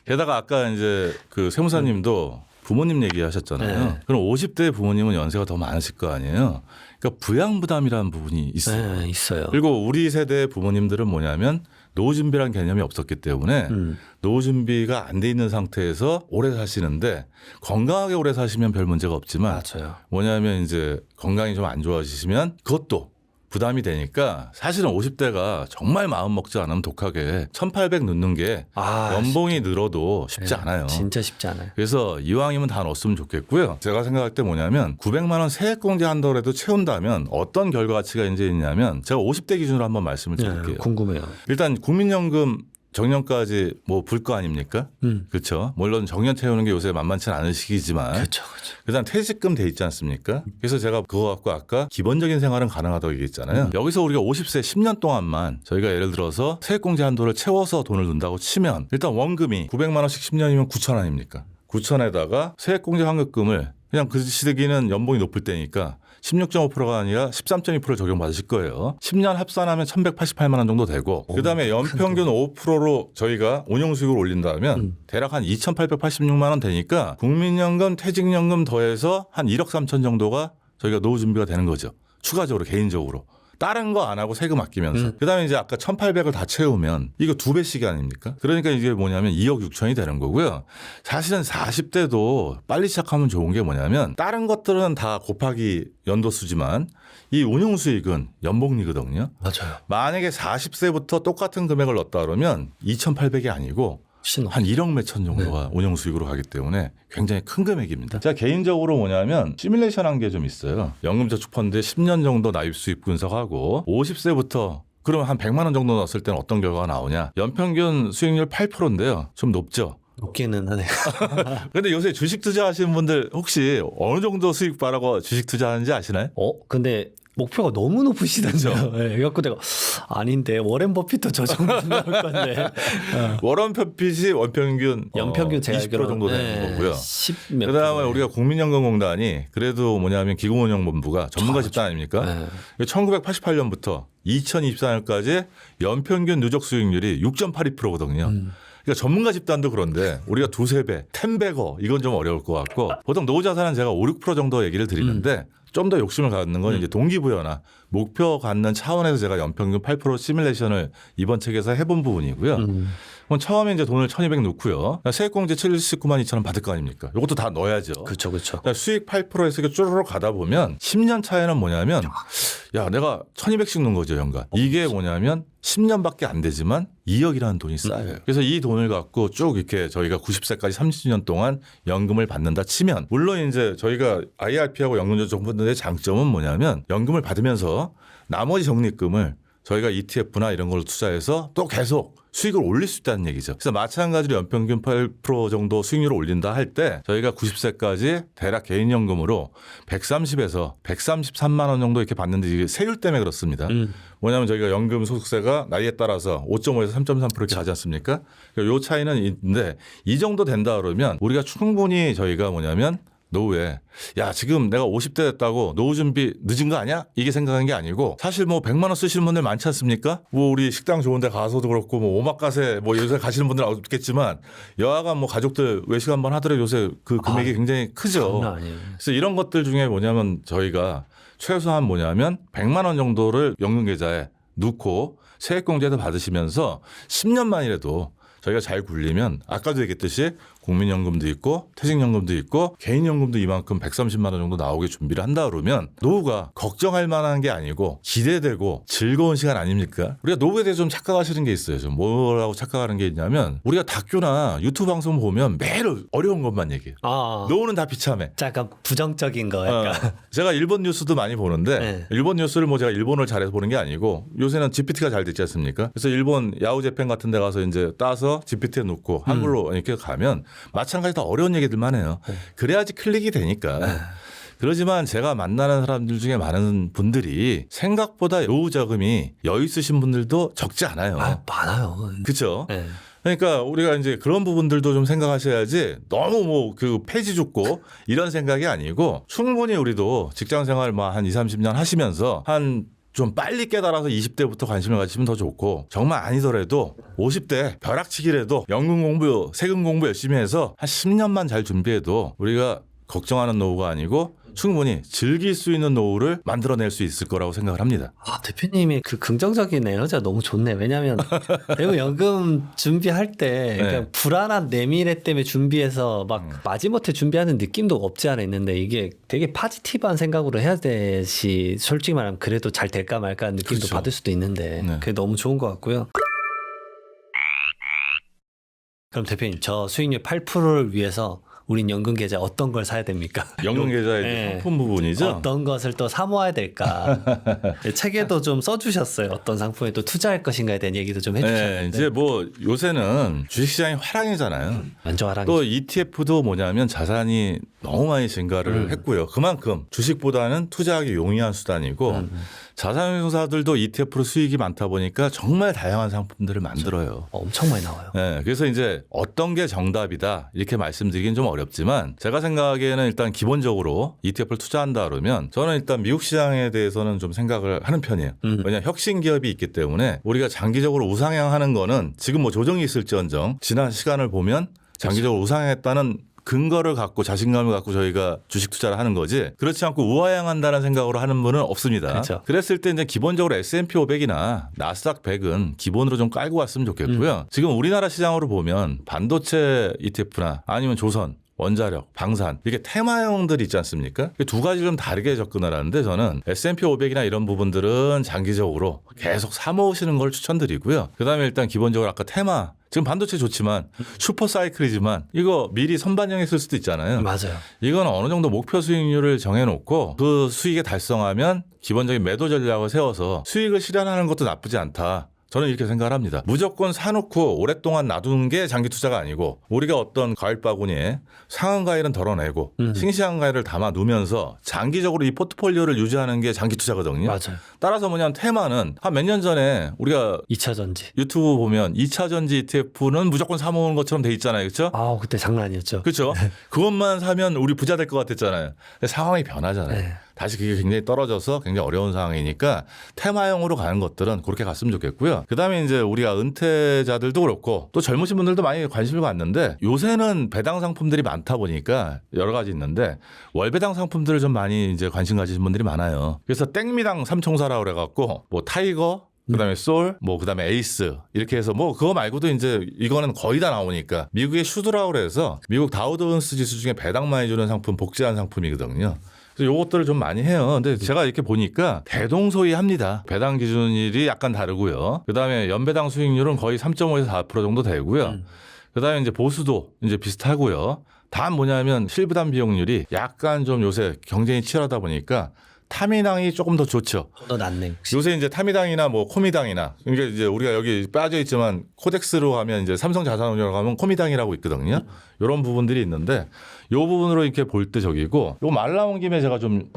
게다가 아까 이제 그 세무사님도 부모님 얘기하셨잖아요. 네. 그럼 50대 부모님은 연세가 더 많으실 거 아니에요. 그러니까 부양부담이라는 부분이 있어요. 네, 있어요. 그리고 우리 세대 부모님들은 뭐냐면 노후 준비란 개념이 없었기 때문에 노후 준비가 안 돼 있는 상태에서 오래 사시는데 건강하게 오래 사시면 별 문제가 없지만 맞아요. 뭐냐면 이제 건강이 좀 안 좋아지시면 그것도 부담이 되니까 사실은 50대가 정말 마음 먹지 않으면 독하게 1,800 넣는 게 연봉이 늘어도 쉽지 않아요. 진짜 쉽지 않아요. 그래서 이왕이면 다 넣었으면 좋겠고요. 제가 생각할 때 뭐냐면 900만 원 세액공제 한더라도 채운다면 어떤 결과가치가 이제 있냐면 제가 50대 기준으로 한번 말씀을 드릴게요. 궁금해요. 일단 국민연금 정년까지 뭐 불 거 아닙니까? 그렇죠. 물론 정년 채우는 게 요새 만만치 않은 시기지만 그렇죠. 일단 퇴직금 돼 있지 않습니까? 그래서 제가 그거 갖고 아까 기본적인 생활은 가능하다고 얘기했잖아요. 여기서 우리가 50세 10년 동안만 저희가 예를 들어서 세액공제 한도를 채워서 돈을 든다고 치면 일단 원금이 900만 원씩 10년이면 9천 아닙니까? 9천에다가 세액공제 환급금을 그냥 그 시기는 연봉이 높을 때니까 16.5%가 아니라 13.2% 적용받으실 거예요. 10년 합산하면 1,188만 원 정도 되고 그다음에 연평균 5%로 저희가 운용수익을 올린다면 대략 한 2,886만 원 되니까 국민연금, 퇴직연금 더해서 한 1억 3천 정도가 저희가 노후 준비가 되는 거죠. 추가적으로 개인적으로. 다른 거 안 하고 세금 아끼면서. 그다음에 이제 아까 1,800을 다 채우면 이거 2배씩 아닙니까? 그러니까 이게 뭐냐면 2억 6천이 되는 거고요. 사실은 40대도 빨리 시작하면 좋은 게 뭐냐면 다른 것들은 다 곱하기 연도수지만 이 운용수익은 연봉이거든요. 맞아요. 만약에 40세부터 똑같은 금액을 넣었다 그러면 2,800이 아니고 한 1억 몇천 정도가 운용 수익으로 가기 때문에 굉장히 큰 금액입니다. 제가 개인적으로 뭐냐면 시뮬레이션 한 게 좀 있어요. 연금저축펀드에 10년 정도 나입 수익 분석하고 50세부터 그러면 한 100만 원 정도 넣었을 때는 어떤 결과가 나오냐. 연평균 수익률 8%인데요. 좀 높죠. 높기는 하네요. 근데 요새 주식 투자하시는 분들 혹시 어느 정도 수익 바라고 주식 투자하는지 아시나요? 근데 목표가 너무 높으시던데요. 네, 그래갖고 내가 아닌데 워렌 버핏도 저 정도 나올 건데. 워런 버핏이 원평균 연평균 제가 20% 정도 되는 거고요. 10몇 그다음에 우리가 국민연금공단이 그래도 뭐냐면 기금운용본부가 전문가 집단 아닙니까? 1988년부터 2024년까지 연평균 누적 수익률이 6.82%거든요. 그러니까 전문가 집단도 그런데 우리가 두세 배, 10배거 이건 좀 어려울 것 같고 보통 노후 자산은 제가 5, 6% 정도 얘기를 드리는데 좀 더 욕심을 갖는 건 이제 동기부여나 목표 갖는 차원에서 제가 연평균 8% 시뮬레이션을 이번 책에서 해본 부분이고요. 그럼 처음에 이제 돈을 1,200 넣고요. 세액공제 79만 2천 원 받을 거 아닙니까? 이것도 다 넣어야죠. 그렇죠, 그렇죠. 수익 8%에서 이렇게 쭈르륵 가다 보면 10년 차에는 뭐냐면 야 내가 1,200씩 넣은 거죠 연간. 이게 뭐냐면 10년밖에 안 되지만 2억이라는 돈이 쌓여요. 그래서 이 돈을 갖고 쭉 이렇게 저희가 90세까지 30년 동안 연금을 받는다 치면 물론 이제 저희가 IRP하고 연금저축펀드의 장점은 뭐냐면 연금을 받으면서 나머지 적립금을 저희가 ETF나 이런 걸로 투자해서 또 계속 수익을 올릴 수 있다는 얘기죠. 그래서 마찬가지로 연평균 8% 정도 수익률을 올린다 할 때 저희가 90세까지 대략 개인연금으로 130에서 133만 원 정도 이렇게 받는데 이게 세율 때문에 그렇습니다. 뭐냐면 저희가 연금 소득세가 나이에 따라서 5.5에서 3.3% 이렇게 가지 않습니까? 요 차이는 있는데 이 정도 된다 그러면 우리가 충분히 저희가 뭐냐면 노후에 야 지금 내가 50대 됐다고 노후 준비 늦은 거 아니야? 이게 생각한 게 아니고 사실 뭐 100만 원 쓰시는 분들 많지 않습니까? 뭐 우리 식당 좋은 데 가서도 그렇고 뭐 오마카세 뭐 요새 가시는 분들은 없겠지만 여하간 뭐 가족들 외식 한번 하더라도 요새 그 금액이 굉장히 크죠. 장난 아니에요. 그래서 이런 것들 중에 뭐냐면 저희가 최소한 뭐냐면 100만 원 정도를 연금 계좌에 넣고 세액공제도 받으시면서 10년만이라도 저희가 잘 굴리면 아까도 얘기했듯이 국민연금도 있고 퇴직연금도 있고 개인연금도 이만큼 130만 원 정도 나오게 준비를 한다 그러면 노후가 걱정할 만한 게 아니고 기대되고 즐거운 시간 아닙니까? 우리가 노후에 대해서 좀 착각하시는 게 있어요. 좀 뭐라고 착각하는 게 있냐면 우리가 다큐나 유튜브 방송 보면 매일 어려운 것만 얘기해요. 노후는 다 비참해. 약간 부정적인 거 약간. 제가 일본 뉴스도 많이 보는데 일본 뉴스를 뭐 제가 일본어를 잘해서 보는 게 아니고 요새는 GPT가 잘 됐지 않습니까? 그래서 일본 야후 재팬 같은 데 가서 이제 따서 GPT에 넣고 한글로 이렇게 가면 마찬가지 다 어려운 얘기들만 해요. 그래야지 클릭이 되니까. 그러지만 제가 만나는 사람들 중에 많은 분들이 생각보다 노후 자금이 여유 있으신 분들도 적지 않아요. 많아요. 그렇죠? 그러니까 우리가 이제 그런 부분들도 좀 생각하셔야지 너무 뭐 그 폐지 죽고 이런 생각이 아니고 충분히 우리도 직장 생활 뭐 한 20, 30년 하시면서 한 좀 빨리 깨달아서 20대부터 관심을 가지시면 더 좋고 정말 아니더라도 50대 벼락치기라도 연금 공부, 세금 공부 열심히 해서 한 10년만 잘 준비해도 우리가 걱정하는 노후가 아니고 충분히 즐길 수 있는 노후를 만들어낼 수 있을 거라고 생각을 합니다. 아, 대표님이 그 긍정적인 에너지가 너무 좋네. 왜냐하면 대부분 연금 준비할 때 네. 그냥 불안한 내미래 때문에 준비해서 막 마지못해 준비하는 느낌도 없지 않아 있는데 이게 되게 파지티브한 생각으로 해야 되시 솔직히 말하면 그래도 잘 될까 말까 하는 느낌도 그렇죠. 받을 수도 있는데 네. 그게 너무 좋은 것 같고요. 그럼 대표님 저 수익률 8%를 위해서 우린 연금 계좌 어떤 걸 사야 됩니까? 연금 계좌의 네. 상품 부분이죠. 어떤 것을 또 사모아야 될까? 책에도 좀 써주셨어요. 어떤 상품에 또 투자할 것인가에 대한 얘기도 좀 해주셨는데. 네, 이제 뭐 요새는 주식시장이 화랑이잖아요. 완전 화랑이죠. 또 ETF도 뭐냐면 자산이 너무 많이 증가를 했고요. 그만큼 주식보다는 투자하기 용이한 수단이고 자산운용사들도 ETF로 수익이 많다 보니까 정말 다양한 상품들을 만들어요. 엄청 많이 나와요. 네, 그래서 이제 어떤 게 정답이다 이렇게 말씀드리긴 좀 어렵지만 제가 생각하기에는 일단 기본적으로 ETF를 투자한다 그러면 저는 일단 미국 시장에 대해서는 좀 생각을 하는 편이에요. 왜냐하면 혁신 기업이 있기 때문에 우리가 장기적으로 우상향하는 거는 지금 뭐 조정이 있을지언정 지난 시간을 보면 장기적으로 우상향했다는 근거를 갖고 자신감을 갖고 저희가 주식 투자를 하는 거지 그렇지 않고 우하향한다는 생각으로 하는 분은 없습니다. 그렇죠. 그랬을 때 이제 기본적으로 S&P 500이나 나스닥 100은 기본으로 좀 깔고 왔으면 좋겠고요. 지금 우리나라 시장으로 보면 반도체 ETF나 아니면 조선 원자력, 방산 이렇게 테마형들이 있지 않습니까? 두 가지 좀 다르게 접근을 하는데 저는 S&P 500이나 이런 부분들은 장기적으로 계속 사모으시는 걸 추천드리고요. 그다음에 일단 기본적으로 아까 테마 지금 반도체 좋지만 슈퍼 사이클이지만 이거 미리 선반영했을 수도 있잖아요. 맞아요. 이건 어느 정도 목표 수익률을 정해놓고 그 수익에 달성하면 기본적인 매도 전략을 세워서 수익을 실현하는 것도 나쁘지 않다. 저는 이렇게 생각을 합니다. 무조건 사놓고 오랫동안 놔두는 게 장기 투자가 아니고 우리가 어떤 과일 바구니에 상한 과일은 덜어내고 싱싱한 과일을 담아 두면서 장기적으로 이 포트폴리오를 유지하는 게 장기 투자거든요. 맞아요. 따라서 뭐냐면 테마는 한 몇 년 전에 우리가 2차 전지. 유튜브 보면 2차 전지 ETF는 무조건 사모으는 것처럼 돼 있잖아요. 그렇죠? 아, 그때 장난 아니었죠. 그렇죠. 그것만 사면 우리 부자 될 것 같았잖아요. 근데 상황이 변하잖아요. 네. 다시 그게 굉장히 떨어져서 굉장히 어려운 상황이니까 테마형으로 가는 것들은 그렇게 갔으면 좋겠고요. 그다음에 이제 우리가 은퇴자들도 그렇고 또 젊으신 분들도 많이 관심을 갖는데 요새는 배당 상품들이 많다 보니까 여러 가지 있는데 월배당 상품들을 좀 많이 이제 관심 가지신 분들이 많아요. 그래서 땡미당 삼총사라고 그래갖고 뭐 타이거 그다음에 솔, 뭐 그다음에 에이스 이렇게 해서 뭐 그거 말고도 이제 이거는 거의 다 나오니까 미국의 슈드라고 그래서 미국 다우존스 지수 중에 배당 많이 주는 상품 복제한 상품이거든요. 그래서 요것들을 좀 많이 해요. 근데 제가 이렇게 보니까 대동소이합니다. 배당 기준일이 약간 다르고요. 그다음에 연배당 수익률은 거의 3.5에서 4% 정도 되고요. 그다음에 이제 보수도 이제 비슷하고요. 단 뭐냐면 실부담 비용률이 약간 좀 요새 경쟁이 치열하다 보니까 타미당이 조금 더 좋죠. 더 낫네. 혹시. 요새 이제 타미당이나 뭐 코미당이나 그러니까 이제 우리가 여기 빠져 있지만 코덱스로 가면 이제 삼성자산운용으로 가면 코미당이라고 있거든요. 이런 부분들이 있는데 요 부분으로 이렇게 볼 때 저기고 요 말 나온 김에 제가 좀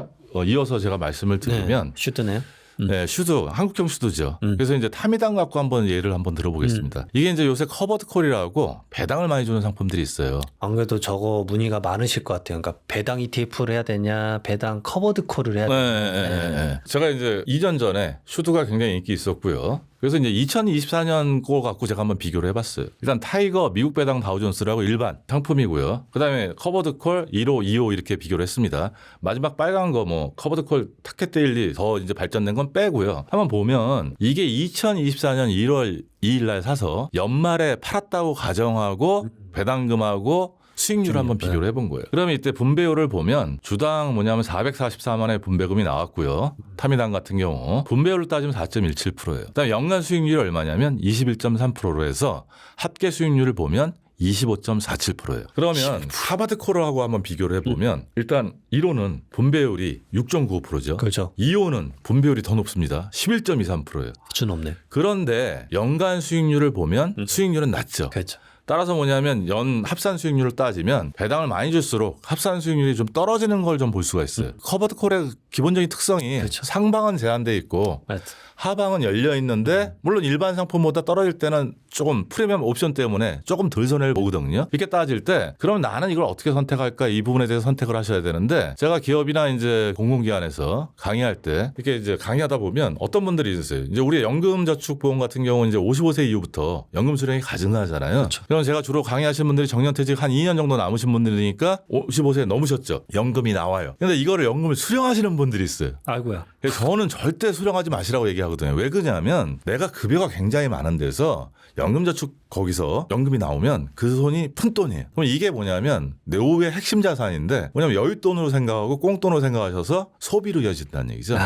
이어서 제가 말씀을 드리면 네, 슈트네요. 네, 슈드, 한국형 슈드죠. 그래서 이제 타미당 갖고 한번 예를 한번 들어보겠습니다. 이게 이제 요새 커버드 콜이라고 배당을 많이 주는 상품들이 있어요. 안 그래도 저거 문의가 많으실 것 같아요. 그러니까 배당 ETF를 해야 되냐, 배당 커버드 콜을 해야 되냐. 네. 제가 이제 2년 전에 슈드가 굉장히 인기 있었고요. 그래서 이제 2024년 거 갖고 제가 한번 비교를 해봤어요. 일단 타이거 미국 배당 다우존스라고 일반 상품이고요. 그다음에 커버드콜 1호, 2호 이렇게 비교를 했습니다. 마지막 빨간 거 뭐 커버드콜 타켓 데일리 더 이제 발전된 건 빼고요. 한번 보면 이게 2024년 1월 2일 날 사서 연말에 팔았다고 가정하고 배당금하고 수익률을 한번 비교를 해본 거예요. 그러면 이때 분배율을 보면 주당 뭐냐면 444만 원의 분배금이 나왔고요. 타미당 같은 경우 분배율을 따지면 4.17%예요. 그다음에 연간 수익률이 얼마냐면 21.3%로 해서 합계 수익률을 보면 25.47%예요. 그러면 하버드콜하고 한번 비교를 해보면 일단 1호는 분배율이 6.95%죠. 그렇죠. 2호는 분배율이 더 높습니다. 11.23%예요. 아주 높네. 그런데 연간 수익률을 보면 수익률은 낮죠. 그렇죠. 따라서 뭐냐면 연 합산 수익률을 따지면 배당을 많이 줄수록 합산 수익률이 좀 떨어지는 걸 좀 볼 수가 있어요. 커버드 콜의 기본적인 특성이 그렇죠. 상방은 제한돼 있고 맞아. 하방은 열려 있는데 물론 일반 상품보다 떨어질 때는 조금 프리미엄 옵션 때문에 조금 덜 손해를 보거든요. 이렇게 따질 때 그럼 나는 이걸 어떻게 선택할까 이 부분에 대해서 선택을 하셔야 되는데 제가 기업이나 이제 공공기관에서 강의할 때 이렇게 이제 강의하다 보면 어떤 분들이 있어요. 이제 우리 연금저축보험 같은 경우는 이제 55세 이후부터 연금 수령이 가증하잖아요. 그렇죠. 그럼 제가 주로 강의하시는 분들이 정년퇴직 한 2년 정도 남으신 분들이니까 55세 넘으셨죠. 연금이 나와요. 근데 이거를 연금을 수령하시는 분들이 있어요. 아이고야. 그래서 저는 절대 수령하지 마시라고 얘기하거든요. 왜 그러냐면 내가 급여가 굉장히 많은 데서 연금저축 거기서 연금이 나오면 그 돈이 푼돈이에요. 그럼 이게 뭐냐면 노후의 핵심 자산인데 뭐냐면 여윳돈으로 생각하고 꽁돈으로 생각하셔서 소비로 이어진다는 얘기죠.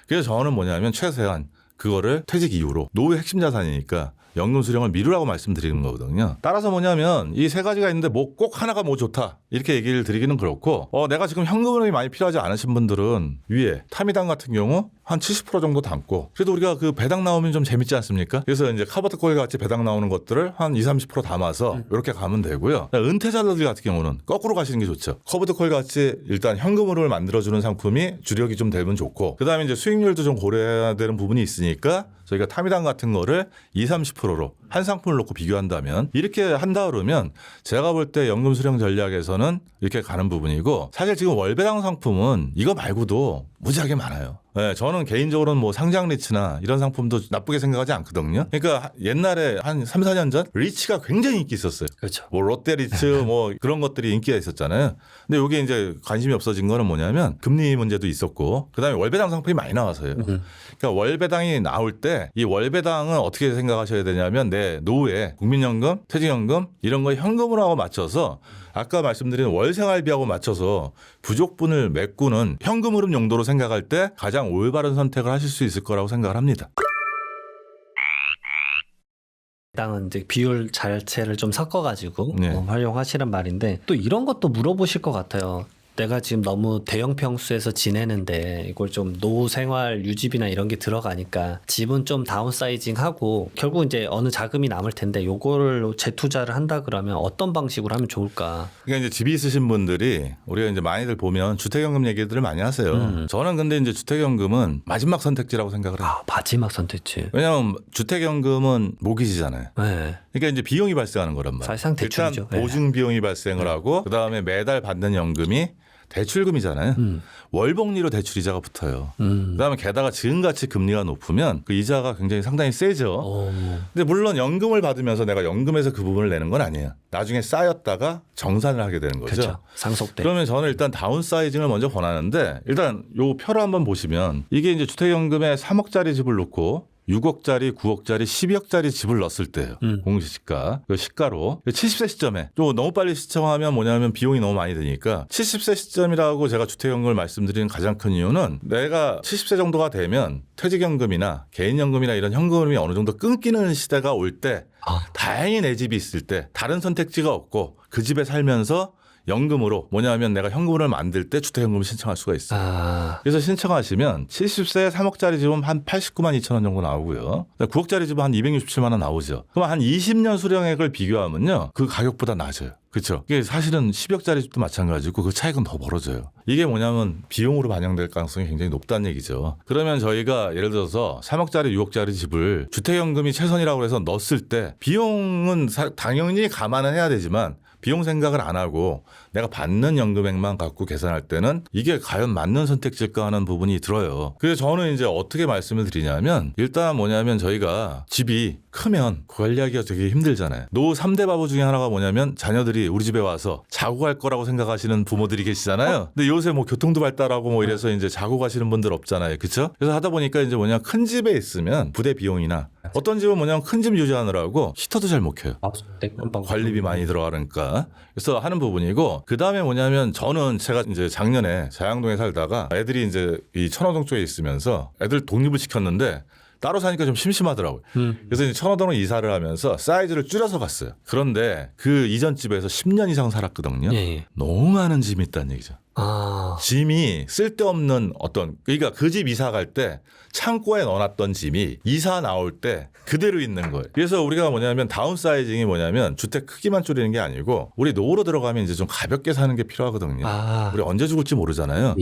그래서 저는 뭐냐면 최소한 그거를 퇴직 이후로 노후의 핵심 자산이니까 연금 수령을 미루라고 말씀드리는 거거든요. 따라서 뭐냐면 이 세 가지가 있는데 뭐 꼭 하나가 뭐 좋다 이렇게 얘기를 드리기는 그렇고 내가 지금 현금이 많이 필요하지 않으신 분들은 위에 타미당 같은 경우 한 70% 정도 담고 그래도 우리가 그 배당 나오면 좀 재밌지 않습니까? 그래서 이제 카버트콜 같이 배당 나오는 것들을 한 20-30% 담아서 이렇게 가면 되고요. 은퇴자들 같은 경우는 거꾸로 가시는 게 좋죠. 카버트콜 같이 일단 현금으로 만들어주는 상품이 주력이 좀 되면 좋고 그다음에 이제 수익률도 좀 고려해야 되는 부분이 있으니까 저희가 타미당 같은 거를 20-30%로 한 상품을 놓고 비교한다면 이렇게 한다 그러면 제가 볼 때 연금 수령 전략에서는 이렇게 가는 부분이고 사실 지금 월배당 상품은 이거 말고도 무지하게 많아요. 네, 저는 개인적으로는 뭐 상장 리츠나 이런 상품도 나쁘게 생각하지 않거든요. 그러니까 옛날에 한 3-4년 전 리츠가 굉장히 인기 있었어요. 그렇죠. 뭐 롯데 리츠 뭐 그런 것들이 인기가 있었잖아요. 근데 여기 이제 관심이 없어진 거는 뭐냐면 금리 문제도 있었고 그다음에 월배당 상품이 많이 나와서요. 그러니까 월배당이 나올 때 이 월배당은 어떻게 생각하셔야 되냐면 내 노후에 국민연금, 퇴직연금 이런 거 현금으로 맞춰서 아까 말씀드린 월생활비하고 맞춰서 부족분을 메꾸는 현금 흐름 용도로 생각할 때 가장 올바른 선택을 하실 수 있을 거라고 생각을 합니다. 땅은 이제 비율 자체를 좀 섞어가지고 네. 활용하시란 말인데 또 이런 것도 물어보실 것 같아요. 내가 지금 너무 대형 평수에서 지내는데 이걸 좀 노후 생활 유지비나 이런 게 들어가니까 집은 좀 다운사이징하고 결국 이제 어느 자금이 남을 텐데 요거를 재투자를 한다 그러면 어떤 방식으로 하면 좋을까? 그러니까 이제 집이 있으신 분들이 우리가 이제 많이들 보면 주택연금 얘기들을 많이 하세요. 저는 근데 이제 주택연금은 마지막 선택지라고 생각을 해요. 마지막 선택지. 왜냐하면 주택연금은 모기지잖아요. 네. 그러니까 이제 비용이 발생하는 거란 말이에요. 사실상 대출이죠. 일단 보증 비용이 발생을 하고 그다음에 매달 받는 연금이 대출금이잖아요. 월복리로 대출 이자가 붙어요. 그다음에 게다가 지금같이 금리가 높으면 그 이자가 굉장히 상당히 세죠. 근데 물론 연금을 받으면서 내가 연금에서 그 부분을 내는 건 아니에요. 나중에 쌓였다가 정산을 하게 되는 거죠. 그렇죠. 상속돼. 그러면 저는 일단 다운사이징을 먼저 권하는데 일단 요 표를 한번 보시면 이게 이제 주택연금에 3억짜리 집을 놓고 6억짜리, 9억짜리, 12억짜리 집을 넣었을 때예요. 공시지가. 그 시가로. 70세 시점에. 또 너무 빨리 시청하면 뭐냐면 비용이 너무 많이 드니까 70세 시점이라고 제가 주택연금을 말씀드리는 가장 큰 이유는 내가 70세 정도가 되면 퇴직연금이나 개인연금이나 이런 현금이 어느 정도 끊기는 시대가 올 때 다행히 내 집이 있을 때 다른 선택지가 없고 그 집에 살면서 연금으로 뭐냐면 내가 현금을 만들 때 주택연금을 신청할 수가 있어요. 그래서 신청하시면 70세에 3억짜리 집은 한 89만 2천 원 정도 나오고요. 9억짜리 집은 한 267만 원 나오죠. 그럼 한 20년 수령액을 비교하면요. 그 가격보다 낮아요. 그렇죠. 이게 사실은 10억짜리 집도 마찬가지고 그 차이가 더 벌어져요. 이게 뭐냐면 비용으로 반영될 가능성이 굉장히 높다는 얘기죠. 그러면 저희가 예를 들어서 3억짜리, 6억짜리 집을 주택연금이 최선이라고 해서 넣었을 때 비용은 당연히 감안은 해야 되지만 비용 생각을 안 하고 내가 받는 연금액만 갖고 계산할 때는 이게 과연 맞는 선택지일까 하는 부분이 들어요. 그래서 저는 이제 어떻게 말씀을 드리냐면 일단 뭐냐면 저희가 집이 크면 관리하기가 되게 힘들잖아요. 노후 3대 바보 중에 하나가 뭐냐면 자녀들이 우리 집에 와서 자고 갈 거라고 생각하시는 부모들이 계시잖아요. 근데 요새 뭐 교통도 발달하고 뭐 이래서 이제 자고 가시는 분들 없잖아요. 그렇죠? 그래서 하다 보니까 이제 뭐냐 큰 집에 있으면 부대 비용이나 어떤 집은 뭐냐면 큰 집 유지하느라고 히터도 잘 못 켜요. 관리비 많이 들어가니까. 그래서 하는 부분이고 그 다음에 뭐냐면 저는 제가 이제 작년에 자양동에 살다가 애들이 이제 이 천호동 쪽에 있으면서 애들 독립을 시켰는데 따로 사니까 좀 심심하더라고요. 그래서 이제 천호동으로 이사를 하면서 사이즈를 줄여서 갔어요. 그런데 그 이전 집에서 10년 이상 살았거든요. 예. 너무 많은 짐이 있다는 얘기죠. 짐이 쓸데없는 어떤 그러니까 그 집 이사 갈 때 창고에 넣어놨던 짐이 이사 나올 때 그대로 있는 거예요. 그래서 우리가 뭐냐면 다운사이징이 뭐냐면 주택 크기만 줄이는 게 아니고 우리 노후로 들어가면 이제 좀 가볍게 사는 게 필요하거든요. 우리 언제 죽을지 모르잖아요.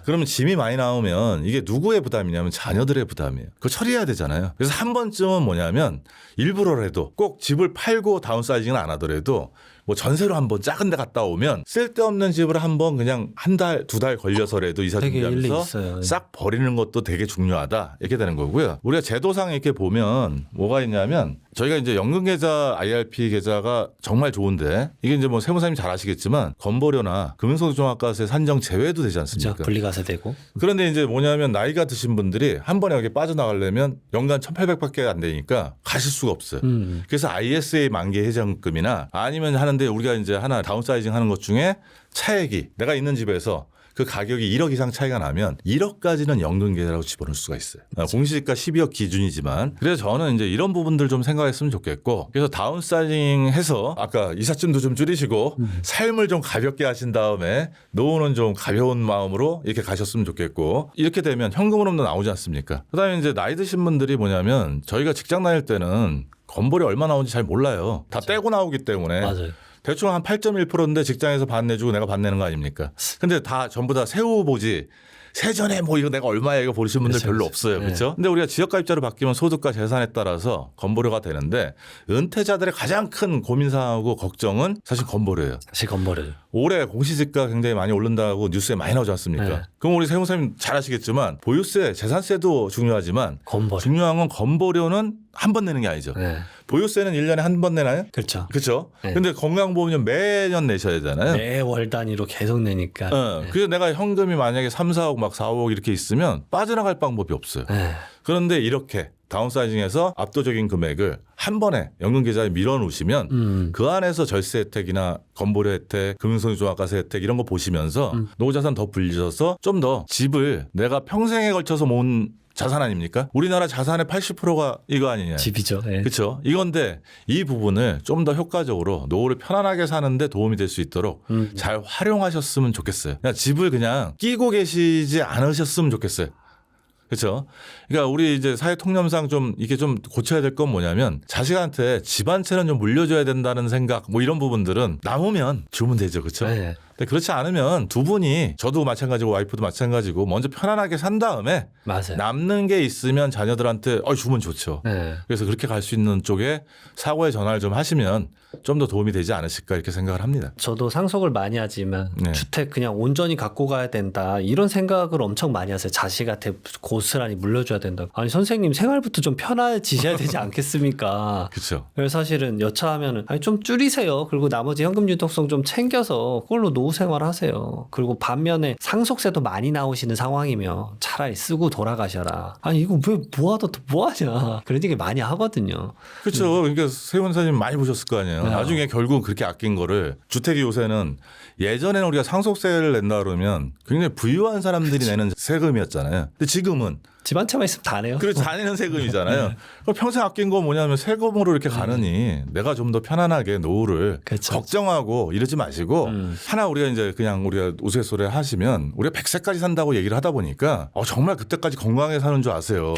그러면 짐이 많이 나오면 이게 누구의 부담이냐면 자녀들의 부담이에요. 그거 처리해야 되잖아요. 그래서 한 번쯤은 뭐냐면 일부러라도 꼭 집을 팔고 다운사이징은 안 하더라도 뭐 전세로 한번 작은 데 갔다 오면 쓸데없는 집을 한번 그냥 한 달, 두 달 걸려서라도 이사 되게 일리 준비하면서 있어요. 싹 버리는 것도 되게 중요하다. 이렇게 되는 거고요. 우리가 제도상 이렇게 보면 뭐가 있냐면 저희가 이제 연금계좌 IRP 계좌가 정말 좋은데 이게 이제 뭐 세무사님 잘 아시겠지만 건보료나 금융소득종합과세 산정 제외도 되지 않습니까? 그렇죠. 분리과세되고. 그런데 이제 뭐냐면 나이가 드신 분들이 한 번에 여기 빠져나가려면 연간 1,800밖에 안 되니까 가실 수가 없어요. 그래서 ISA 만기 해정금이나 아니면 하는데 우리가 이제 하나 다운사이징 하는 것 중에 차액이 내가 있는 집에서 그 가격이 1억 이상 차이가 나면 1억까지는 연금계좌라고 집어넣을 수가 있어요. 공시지가 12억 기준이지만 그래서 저는 이제 이런 부분들 좀 생각했으면 좋겠고 그래서 다운사이징해서 아까 이삿짐도 좀 줄이시고 삶을 좀 가볍게 하신 다음에 노후는 좀 가벼운 마음으로 이렇게 가셨으면 좋겠고 이렇게 되면 현금으로도 나오지 않습니까? 그다음에 이제 나이 드신 분들이 뭐냐면 저희가 직장 다닐 때는 건보료 얼마 나오는지 잘 몰라요. 다 떼고 나오기 때문에. 맞아요. 대충 한 8.1%인데 직장에서 반 내주고 내가 반 내는 거 아닙니까? 근데 다 전부 다 세후 보지. 세전에 뭐 이거 내가 얼마야 이거 보시는 분들 별로 없어요. 그렇죠? 근데 우리가 지역가입자로 바뀌면 소득과 재산에 따라서 건보료가 되는데 은퇴자들의 가장 큰 고민사항하고 걱정은 사실 건보료예요. 사실 건보료. 올해 공시지가 굉장히 많이 오른다고 뉴스에 많이 나오지 않습니까? 네. 그럼 우리 세무사님 잘 아시겠지만 보유세, 재산세도 중요하지만 건보료. 중요한 건 건보료는 한 번 내는 게 아니죠. 네. 보유세는 1년에 한 번 내나요? 그렇죠. 그렇죠. 네. 근데 건강보험료는 매년 내셔야 되잖아요. 매월 단위로 계속 내니까. 그래서 내가 현금이 만약에 3, 4억 막 4, 5억 이렇게 있으면 빠져나갈 방법이 없어요. 네. 그런데 이렇게 다운사이징해서 압도적인 금액을 한 번에 연금계좌에 밀어놓으시면 그 안에서 절세 혜택이나 건보료 혜택, 금융소득종합과세 혜택 이런 거 보시면서 노후자산 더 불리셔서 좀 더 집을 내가 평생에 걸쳐서 모은 자산 아닙니까? 우리나라 자산의 80%가 이거 아니냐. 집이죠. 네. 그렇죠. 이건데 이 부분을 좀 더 효과적으로 노후를 편안하게 사는데 도움이 될 수 있도록 잘 활용하셨으면 좋겠어요. 그냥 집을 그냥 끼고 계시지 않으셨으면 좋겠어요. 그렇죠. 그러니까 우리 이제 사회 통념상 좀 이게 좀 고쳐야 될 건 뭐냐면 자식한테 집 한 채는 좀 물려줘야 된다는 생각 뭐 이런 부분들은 남으면 주면 되죠. 그렇죠. 네. 근데 그렇지 않으면 두 분이 저도 마찬가지고 와이프도 마찬가지고 먼저 편안하게 산 다음에 맞아요. 남는 게 있으면 자녀들한테 주면 좋죠. 네. 그래서 그렇게 갈 수 있는 쪽에 사고의 전환을 좀 하시면 좀 더 도움이 되지 않으실까 이렇게 생각을 합니다. 저도 상속을 많이 하지만 네. 주택 그냥 온전히 갖고 가야 된다 이런 생각을 엄청 많이 하세요. 자식한테 고스란히 물려줘야 된다. 아니 선생님 생활부터 좀 편해지셔야 되지 않겠습니까? 그렇죠. 그래서 사실은 여차하면은 아니 좀 줄이세요. 그리고 나머지 현금 유동성 좀 챙겨서 그걸로 노후 생활하세요. 그리고 반면에 상속세도 많이 나오시는 상황이면 차라리 쓰고 돌아가셔라. 아니 이거 왜 모아도 또 뭐하냐. 그런 얘기 많이 하거든요. 그렇죠. 그러니까 세훈사님 많이 보셨을 거 아니에요. 네. 나중에 결국 그렇게 아낀 거를 주택이 요새는 예전에는 우리가 상속세를 낸다 그러면 굉장히 부유한 사람들이 내는 세금이었잖아요. 근데 지금은 집 한 채만 있으면 다 내요. 그래서 다 내는 세금이잖아요. 그럼 평생 아낀 거 뭐냐면 세금으로 이렇게 가느니 내가 좀 더 편안하게 노후를 그렇죠. 걱정하고 이러지 마시고 하나 우리가 이제 그냥 우리가 우스갯소리 하시면 우리가 100세까지 산다고 얘기를 하다 보니까 정말 그때까지 건강하게 사는 줄 아세요.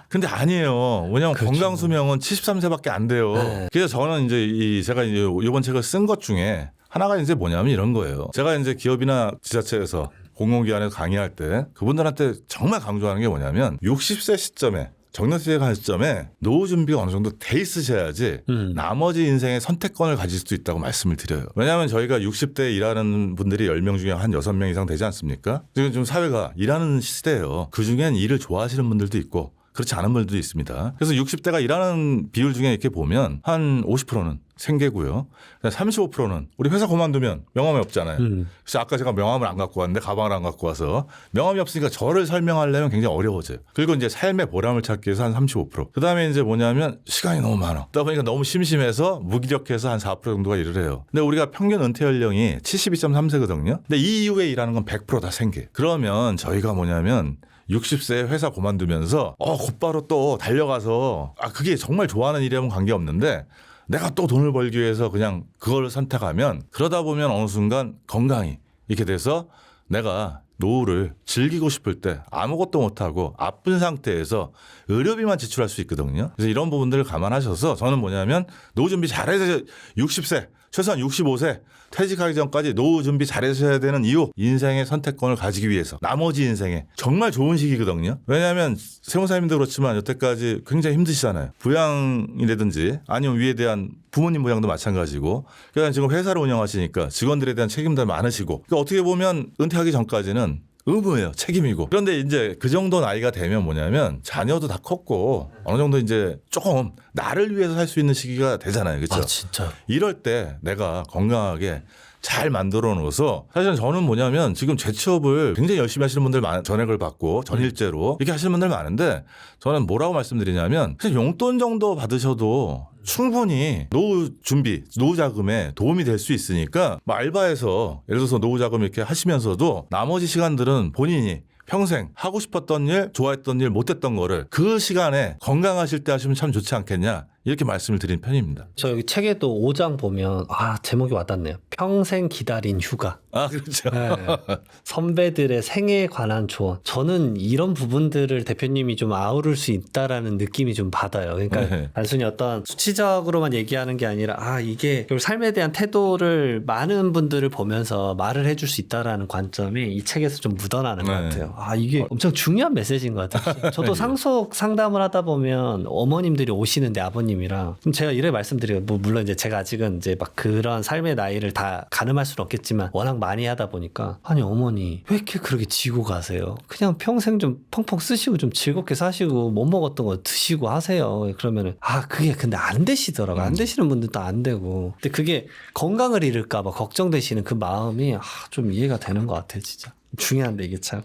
근데 아니에요. 왜냐하면 그렇죠. 건강 수명은 73세밖에 안 돼요. 네. 그래서 저는 이제 제가 이제 이번 책을 쓴 것 중에 하나가 이제 뭐냐면 이런 거예요. 제가 이제 기업이나 지자체에서 공공기관에서 강의할 때 그분들한테 정말 강조하는 게 뭐냐면 60세 시점에 정년퇴직 할 시점에 노후 준비가 어느 정도 돼 있으셔야지 나머지 인생의 선택권을 가질 수 있다고 말씀을 드려요. 왜냐하면 저희가 60대에 일하는 분들이 10명 중에 한 6명 이상 되지 않습니까? 지금 좀 사회가 일하는 시대예요. 그중엔 일을 좋아하시는 분들도 있고 그렇지 않은 분들도 있습니다. 그래서 60대가 일하는 비율 중에 이렇게 보면 한 50%는 생계고요. 35%는 우리 회사 그만두면 명함이 없잖아요. 그래서 아까 제가 명함을 안 갖고 왔는데 가방을 안 갖고 와서 명함이 없으니까 저를 설명하려면 굉장히 어려워져요. 그리고 이제 삶의 보람을 찾기 위해서 한 35%. 그다음에 이제 뭐냐면 시간이 너무 많아. 그러다 보니까 너무 심심해서 무기력해서 한 4% 정도가 일을 해요. 근데 우리가 평균 은퇴 연령이 72.3세거든요. 근데 이 이후에 일하는 건 100% 다 생계. 그러면 저희가 뭐냐면 60세에 회사 그만두면서 곧바로 또 달려가서 그게 정말 좋아하는 일이라면 관계없는데 내가 또 돈을 벌기 위해서 그냥 그걸 선택하면 그러다 보면 어느 순간 건강이 이렇게 돼서 내가 노후를 즐기고 싶을 때 아무것도 못하고 아픈 상태에서 의료비만 지출할 수 있거든요. 그래서 이런 부분들을 감안하셔서 저는 뭐냐면 노후 준비 잘해서 60세 최소한 65세 퇴직하기 전까지 노후 준비 잘하셔야 되는 이유, 인생의 선택권을 가지기 위해서 나머지 인생에 정말 좋은 시기거든요. 왜냐하면 세무사님도 그렇지만 여태까지 굉장히 힘드시잖아요. 부양이라든지 아니면 위에 대한 부모님 부양도 마찬가지고, 그러니까 지금 회사를 운영하시니까 직원들에 대한 책임도 많으시고, 그러니까 어떻게 보면 은퇴하기 전까지는 의무예요. 책임이고. 그런데 이제 그 정도 나이가 되면 뭐냐면 자녀도 다 컸고 어느 정도 이제 조금 나를 위해서 살 수 있는 시기가 되잖아요. 그렇죠? 아 진짜. 이럴 때 내가 건강하게 잘 만들어 놓아서, 사실은 저는 뭐냐면 지금 재취업을 굉장히 열심히 하시는 분들 전액을 받고 전일제로 이렇게 하시는 분들 많은데, 저는 뭐라고 말씀드리냐면 그냥 용돈 정도 받으셔도 충분히 노후 준비, 노후 자금에 도움이 될 수 있으니까, 뭐 알바해서 예를 들어서 노후 자금 이렇게 하시면서도 나머지 시간들은 본인이 평생 하고 싶었던 일, 좋아했던 일, 못했던 거를 그 시간에 건강하실 때 하시면 참 좋지 않겠냐, 이렇게 말씀을 드린 편입니다. 저 여기 책에도 5장 보면 제목이 와닿네요. 평생 기다린 휴가. 아, 그렇죠. 네. 선배들의 생애에 관한 조언. 저는 이런 부분들을 대표님이 좀 아우를 수 있다라는 느낌이 좀 받아요. 그러니까 네. 단순히 어떤 수치적으로만 얘기하는 게 아니라 이게 결국 삶에 대한 태도를 많은 분들을 보면서 말을 해줄 수 있다라는 관점이 이 책에서 좀 묻어나는 것 네. 같아요. 이게 엄청 중요한 메시지인 것 같아요. 저도 상속 상담을 하다 보면 어머님들이 오시는데 아버님이랑, 그럼 제가 이래 말씀드려요. 뭐 물론 이제 제가 아직은 이제 막 그런 삶의 나이를 다 가늠할 수는 없겠지만 워낙 많이 하다 보니까, 아니 어머니 왜 이렇게 그렇게 지고 가세요? 그냥 평생 좀 펑펑 쓰시고 좀 즐겁게 사시고 못 먹었던 거 드시고 하세요. 그러면은 그게 근데 안 되시더라고. 안 되시는 분들도 안 되고. 근데 그게 건강을 잃을까 봐 걱정되시는 그 마음이 좀 이해가 되는 것 같아요. 진짜 중요한데 이게 참.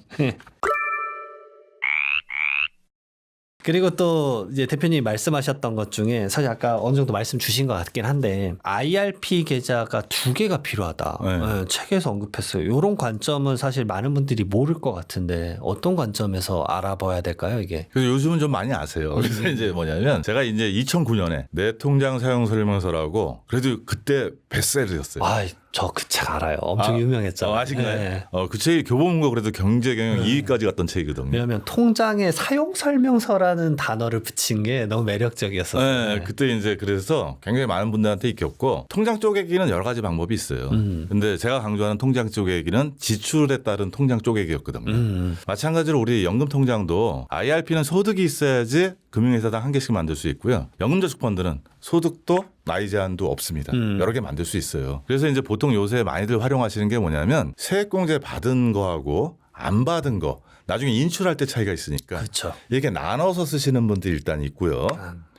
그리고 또 이제 대표님이 말씀하셨던 것 중에 사실 아까 어느 정도 말씀 주신 것 같긴 한데, IRP 계좌가 2개가 필요하다. 네. 네, 책에서 언급했어요. 이런 관점은 사실 많은 분들이 모를 것 같은데 어떤 관점에서 알아봐야 될까요, 이게? 그래서 요즘은 좀 많이 아세요. 그래서 이제 뭐냐면 제가 이제 2009년에 내 통장 사용 설명서라고, 그래도 그때 베스트셀러였어요. 저 그 책 알아요. 엄청 유명했잖아요. 아신가요? 네. 그 책이 교보문고 그래도 경제경영 2위까지 갔던 책이거든요. 왜냐하면 통장에 사용 설명서라는 단어를 붙인 게 너무 매력적이었어요. 네, 그때 이제 그래서 굉장히 많은 분들한테 익혔고, 통장 쪼개기는 여러 가지 방법이 있어요. 근데 제가 강조하는 통장 쪼개기는 지출에 따른 통장 쪼개기였거든요. 마찬가지로 우리 연금 통장도 IRP는 소득이 있어야지 금융회사당 한 개씩 만들 수 있고요. 연금저축펀드는 소득도 나이 제한도 없습니다. 여러 개 만들 수 있어요. 그래서 이제 보통 요새 많이들 활용하시는 게 뭐냐면 세액공제 받은 거하고 안 받은 거 나중에 인출할 때 차이가 있으니까 그렇죠. 이렇게 나눠서 쓰시는 분들이 일단 있고요.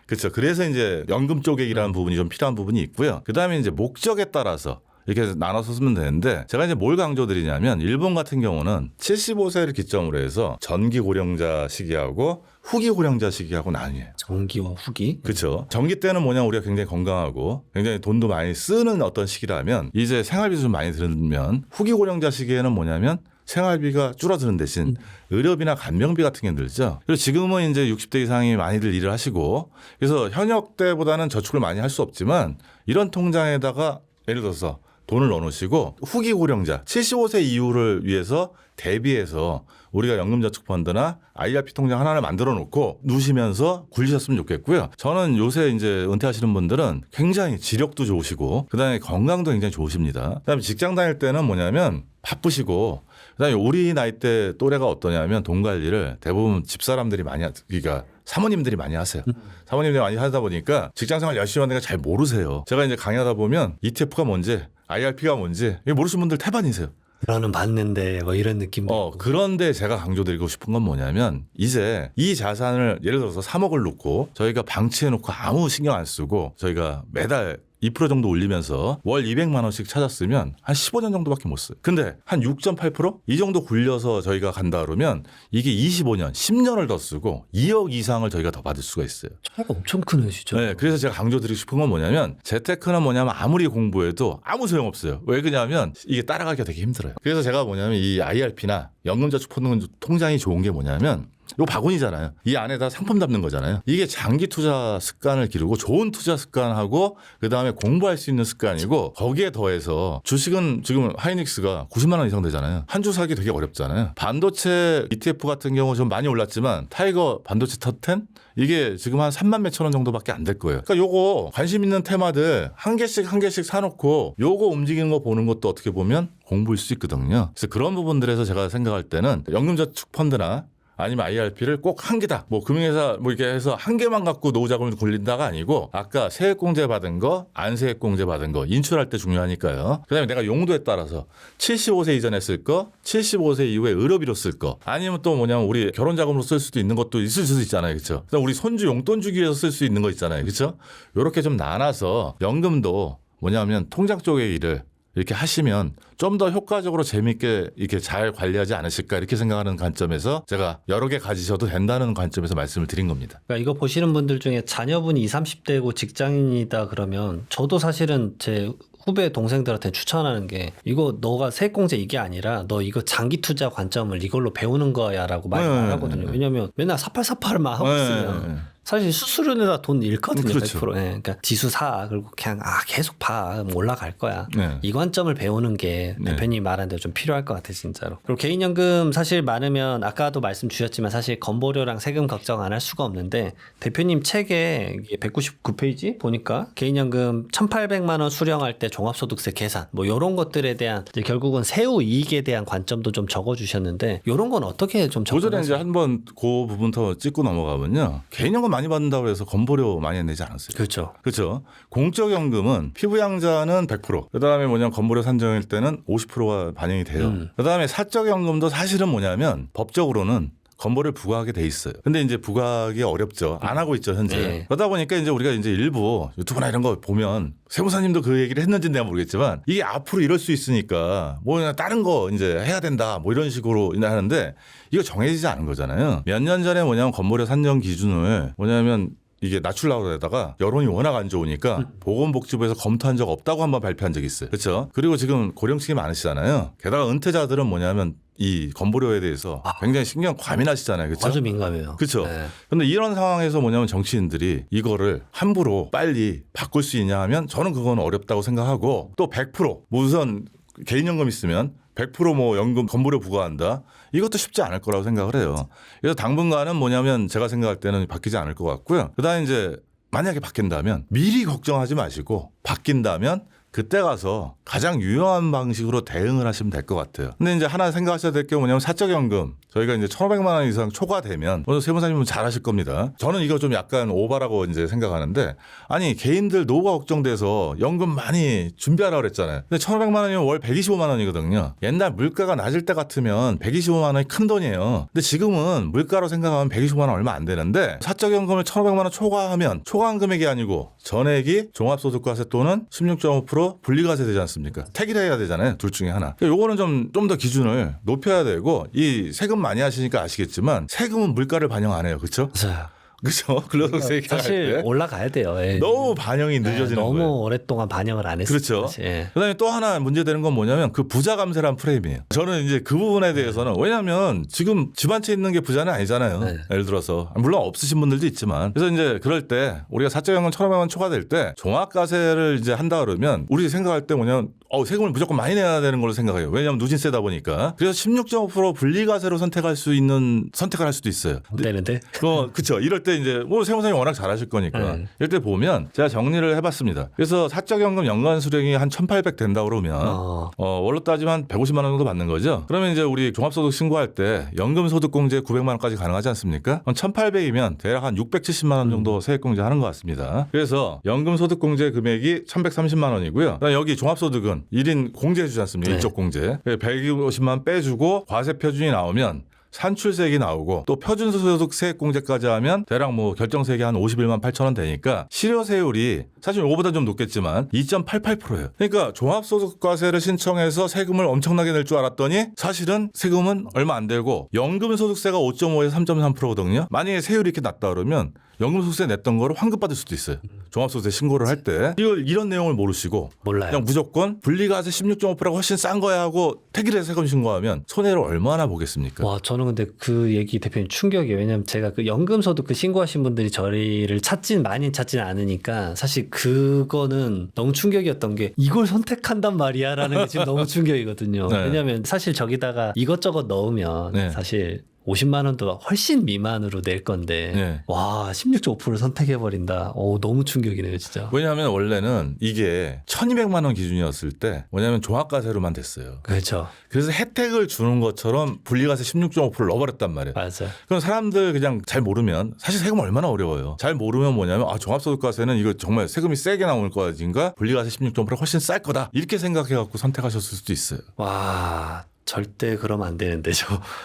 그렇죠. 그래서 이제 연금 쪼개기라는 부분이 좀 필요한 부분이 있고요. 그다음에 이제 목적에 따라서 이렇게 나눠서 쓰면 되는데, 제가 이제 뭘 강조드리냐면 일본 같은 경우는 75세를 기점으로 해서 전기 고령자 시기하고 후기 고령자 시기하고 나뉘어요. 전기와 후기. 그렇죠. 전기 때는 뭐냐, 우리가 굉장히 건강하고 굉장히 돈도 많이 쓰는 어떤 시기라면, 이제 생활비도 좀 많이 들면 후기 고령자 시기에는 뭐냐면 생활비가 줄어드는 대신 의료비나 간병비 같은 게 늘죠. 그리고 지금은 이제 60대 이상이 많이들 일을 하시고, 그래서 현역 때보다는 저축을 많이 할 수 없지만 이런 통장에다가 예를 들어서 돈을 넣어놓으시고 후기 고령자 75세 이후를 위해서 대비해서 우리가 연금저축펀드나 IRP 통장 하나를 만들어 놓고 누시면서 굴리셨으면 좋겠고요. 저는 요새 이제 은퇴하시는 분들은 굉장히 지력도 좋으시고 그다음에 건강도 굉장히 좋으십니다. 그다음에 직장 다닐 때는 뭐냐면 바쁘시고, 그다음에 우리 나이 때 또래가 어떠냐면 돈 관리를 대부분 집사람들이 많이 그러니까 사모님들이 많이 하세요. 사모님들이 많이 하다 보니까 직장생활 열심히 하는 걸 잘 모르세요. 제가 이제 강의하다 보면 ETF가 뭔지 IRP가 뭔지 모르시는 분들 태반이세요. 들어는 봤는데 뭐 이런 느낌도. 그런데 제가 강조드리고 싶은 건 뭐냐면, 이제 이 자산을 예를 들어서 3억을 놓고 저희가 방치해 놓고 아무 신경 안 쓰고 저희가 매달 2% 정도 올리면서 월 200만 원씩 찾았으면 한 15년 정도밖에 못 써요. 근데 한 6.8%? 이 정도 굴려서 저희가 간다 그러면 이게 25년, 10년을 더 쓰고 2억 이상을 저희가 더 받을 수가 있어요. 차이가 엄청 크네 진짜. 네, 그래서 제가 강조드리고 싶은 건 뭐냐면, 재테크는 뭐냐면 아무리 공부해도 아무 소용없어요. 왜 그러냐면 이게 따라가기가 되게 힘들어요. 그래서 제가 뭐냐면 이 IRP나 연금저축펀드 통장이 좋은 게 뭐냐면, 요 바구니잖아요. 이 안에다 상품 담는 거잖아요. 이게 장기 투자 습관을 기르고 좋은 투자 습관하고 그다음에 공부할 수 있는 습관이고 거기에 더해서 주식은 지금 하이닉스가 90만 원 이상 되잖아요. 한 주 사기 되게 어렵잖아요. 반도체 ETF 같은 경우 좀 많이 올랐지만 타이거 반도체 탑10 이게 지금 한 3만 몇천 원 정도밖에 안 될 거예요. 그러니까 요거 관심 있는 테마들 한 개씩 사놓고 요거 움직이는 거 보는 것도 어떻게 보면 공부일 수 있거든요. 그래서 그런 부분들에서 제가 생각할 때는 연금저축 펀드나 아니면 IRP를 꼭 한 개다. 뭐 금융회사 뭐 이렇게 해서 한 개만 갖고 노후 자금을 굴린다가 아니고 아까 세액공제 받은 거, 안 세액공제 받은 거 인출할 때 중요하니까요. 그다음에 내가 용도에 따라서 75세 이전에 쓸 거, 75세 이후에 의료비로 쓸 거, 아니면 또 뭐냐면 우리 결혼 자금으로 쓸 수도 있는 것도 있을 수도 있잖아요, 그렇죠? 그다음 우리 손주 용돈 주기 위해서 쓸 수 있는 거 있잖아요, 그렇죠? 이렇게 좀 나눠서 연금도 뭐냐면 통장 쪽의 일을 이렇게 하시면 좀 더 효과적으로 재미있게 이렇게 잘 관리하지 않으실까 이렇게 생각하는 관점에서 제가 여러 개 가지셔도 된다는 관점에서 말씀을 드린 겁니다. 그러니까 이거 보시는 분들 중에 자녀분이 20, 30대고 직장인이다 그러면 저도 사실은 제 후배 동생들한테 추천하는 게 이거 너가 세액공제 이게 아니라 너 이거 장기 투자 관점을 이걸로 배우는 거야라고 말하거든요. 왜냐하면 맨날 4848만 하고 있으면 사실 수수료에다 돈 잃거든요. 그렇죠. 100%. 예. 그러니까 지수 사 그리고 그냥 계속 봐 그럼 올라갈 거야. 네. 이 관점을 배우는 게 대표님 말한 대로 좀 필요할 것 같아 진짜로. 그리고 개인연금 사실 많으면 아까도 말씀 주셨지만 사실 건보료랑 세금 걱정 안 할 수가 없는데 대표님 책에 199페이지 보니까 개인연금 1,800만 원 수령할 때 종합소득세 계산 뭐 이런 것들에 대한 이제 결국은 세후 이익에 대한 관점도 좀 적어주셨는데 이런 건 어떻게 좀 고전에 이제 적어주세요? 한번 그 부분부터 찍고 넘어가면요. 개인연금 많이 받는다고 해서 건보료 많이 내지 않았어요. 그렇죠. 그렇죠. 공적연금은 피부양자는 100%, 그다음에 뭐냐면 건보료 산정일 때는 50%가 반영이 돼요. 그다음에 사적연금도 사실은 뭐냐면 법적으로는 건보료를 부과하게 돼 있어요. 근데 이제 부과하기 어렵죠. 안 하고 있죠, 현재. 네. 그러다 보니까 이제 우리가 이제 일부 유튜브나 이런 거 보면 세무사님도 그 얘기를 했는지는 내가 모르겠지만 이게 앞으로 이럴 수 있으니까 뭐 그냥 다른 거 이제 해야 된다 뭐 이런 식으로 하는데 이거 정해지지 않은 거잖아요. 몇 년 전에 뭐냐면 건보료 산정 기준을 뭐냐면 이게 낮추려고 하다가 여론이 워낙 안 좋으니까 보건복지부에서 검토한 적 없다고 한번 발표한 적이 있어요. 그렇죠? 그리고 지금 고령층이 많으시잖아요. 게다가 은퇴자들은 뭐냐면 이 건보료에 대해서 굉장히 신경 과민하시잖아요. 그렇죠? 아주 민감해요. 그렇죠. 네. 근데 이런 상황에서 뭐냐면 정치인들이 이거를 함부로 빨리 바꿀 수 있냐 하면 저는 그건 어렵다고 생각하고 또 100% 우선 개인연금 있으면 100% 연금 건보료 부과한다. 이것도 쉽지 않을 거라고 생각을 해요. 그래서 당분간은 뭐냐면 제가 생각할 때는 바뀌지 않을 것 같고요. 그다음에 이제 만약에 바뀐다면 미리 걱정하지 마시고 바뀐다면 그때 가서 가장 유용한 방식으로 대응을 하시면 될 것 같아요. 근데 이제 하나 생각하셔야 될 게 뭐냐면 사적연금 저희가 이제 1,500만 원 이상 초과되면 오늘 세무사님은 잘 하실 겁니다. 저는 이거 좀 약간 오바라고 이제 생각하는데 아니 개인들 노후가 걱정돼서 연금 많이 준비하라고 그랬잖아요. 근데 1,500만 원이면 월 125만 원이거든요. 옛날 물가가 낮을 때 같으면 125만 원이 큰 돈이에요. 근데 지금은 물가로 생각하면 125만 원 얼마 안 되는데 사적연금을 1,500만 원 초과하면 초과한 금액이 아니고 전액이 종합소득과세 또는 16.5% 분리과세 되지 않습니까? 택일해야 되잖아요. 둘 중에 하나. 요거는 좀 더 기준을 높여야 되고 이 세금 많이 하시니까 아시겠지만 세금은 물가를 반영 안 해요. 그렇죠? 맞아요. 그렇죠. 근로소득세 사실 때 올라가야 돼요. 예. 너무 반영이 늦어지는 너무 거예요. 오랫동안 반영을 안 했어요. 그렇죠. 사실. 예. 그다음에 또 하나 문제되는 건 뭐냐면 그 부자 감세란 프레임이에요. 저는 이제 그 부분에 대해서는 왜냐하면 지금 집 한 채 있는 게 부자는 아니잖아요. 네. 예를 들어서 물론 없으신 분들도 있지만 그래서 이제 그럴 때 우리가 사적연금 1,500만 원 초과될 때 종합과세를 이제 한다 그러면 우리 생각할 때 뭐냐면 세금을 무조건 많이 내야 되는 걸로 생각해요. 왜냐하면 누진세다 보니까. 그래서 16.5% 분리과세로 선택할 선택을 할 수도 있어요. 안 되는데. 그렇죠. 이럴 때 이제 뭐 세무사님 워낙 잘하실 거니까 이럴 때 보면 제가 정리를 해봤습니다. 그래서 사적연금 연간 수령이 한 1,800 된다 그러면 월로 따지면 150만 원 정도 받는 거죠. 그러면 이제 우리 종합소득 신고할 때 연금소득공제 900만 원까지 가능하지 않습니까? 1,800이면 대략 한 670만 원 정도 세액공제 하는 것 같습니다. 그래서 연금소득공제 금액이 1,130만 원이고요. 여기 종합소득은 1인 공제해 주지 않습니까? 네. 일적 공제. 150만 원 빼주고 과세 표준이 나오면 산출세액이 나오고 또 표준소득 세액공제까지 하면 대략 뭐 결정세액이 한 51만 8천 원 되니까 실효세율이 사실 이거보다 좀 높겠지만 2.88%예요. 그러니까 종합소득과세를 신청해서 세금을 엄청나게 낼 줄 알았더니 사실은 세금은 얼마 안 되고 연금소득세가 5.5에서 3.3%거든요. 만약에 세율이 이렇게 낮다 그러면 연금소득세 냈던 거를 환급받을 수도 있어요. 종합소득세 신고를 할 때 이런 내용을 모르시고 몰라요. 그냥 무조건 분리과세 16.5%가 훨씬 싼 거야 하고 택일에 세금 신고하면 손해를 얼마나 보겠습니까? 와, 저는 근데 그 얘기 대표님 충격이에요. 왜냐면 제가 그 연금소득 그 신고하신 분들이 저희를 많이 찾지는 않으니까 사실 그거는 너무 충격이었던 게 이걸 선택한단 말이야라는 게 지금 너무 충격이거든요. 네. 왜냐면 사실 저기다가 이것저것 넣으면 네. 사실 50만 원도 훨씬 미만으로 낼 건데 네. 와 16.5%를 선택해버린다. 너무 충격이네요 진짜. 왜냐하면 원래는 이게 1200만 원 기준이었을 때 뭐냐면 종합과세로만 됐어요. 그렇죠. 그래서 혜택을 주는 것처럼 분리과세 16.5%를 넣어버렸단 말이에요. 맞아요. 그럼 사람들 그냥 잘 모르면 사실 세금 얼마나 어려워요. 잘 모르면 뭐냐면 종합소득과세는 이거 정말 세금이 세게 나올 거야인가 분리과세 16.5% 훨씬 쌀 거다 이렇게 생각해갖고 선택하셨을 수도 있어요. 와 절대 그러면 안 되는데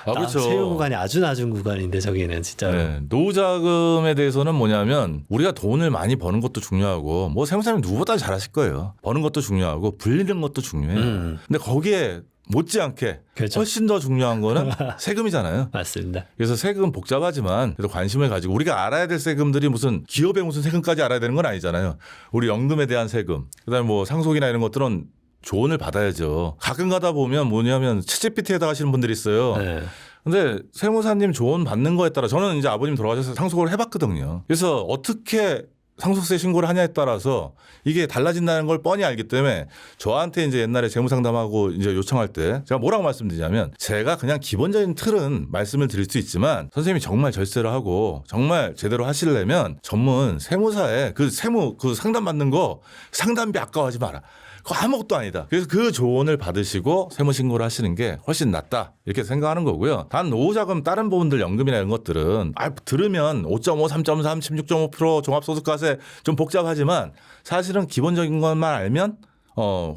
그렇죠. 세율 구간이 아주 낮은 구간인데 저기는 진짜. 네. 노후자금에 대해서는 뭐냐면 우리가 돈을 많이 버는 것도 중요하고 뭐 세무사님 누구보다 잘하실 거예요. 버는 것도 중요하고 불리는 것도 중요해요. 근데 거기에 못지않게 그렇죠. 훨씬 더 중요한 거는 세금이잖아요. 맞습니다. 그래서 세금 복잡하지만 그래도 관심을 가지고 우리가 알아야 될 세금들이 무슨 기업의 무슨 세금까지 알아야 되는 건 아니잖아요. 우리 연금에 대한 세금, 그다음에 뭐 상속이나 이런 것들은 조언을 받아야죠. 가끔 가다 보면 뭐냐면 채찍피티에다 하시는 분들이 있어요. 네. 근데 세무사님 조언 받는 거에 따라 저는 이제 아버님 돌아가셔서 상속을 해봤거든요. 그래서 어떻게 상속세 신고를 하냐에 따라서 이게 달라진다는 걸 뻔히 알기 때문에 저한테 이제 옛날에 재무상담하고 이제 요청할 때 제가 뭐라고 말씀드리냐면 제가 그냥 기본적인 틀은 말씀을 드릴 수 있지만 선생님이 정말 절세를 하고 정말 제대로 하시려면 전문 세무사에 그 상담 받는 거 상담비 아까워하지 마라. 그거 아무것도 아니다. 그래서 그 조언을 받으시고 세무신고를 하시는 게 훨씬 낫다. 이렇게 생각하는 거고요. 단 노후자금 다른 부분들 연금이나 이런 것들은 들으면 5.5, 3.3, 16.5% 종합소득과세 좀 복잡하지만 사실은 기본적인 것만 알면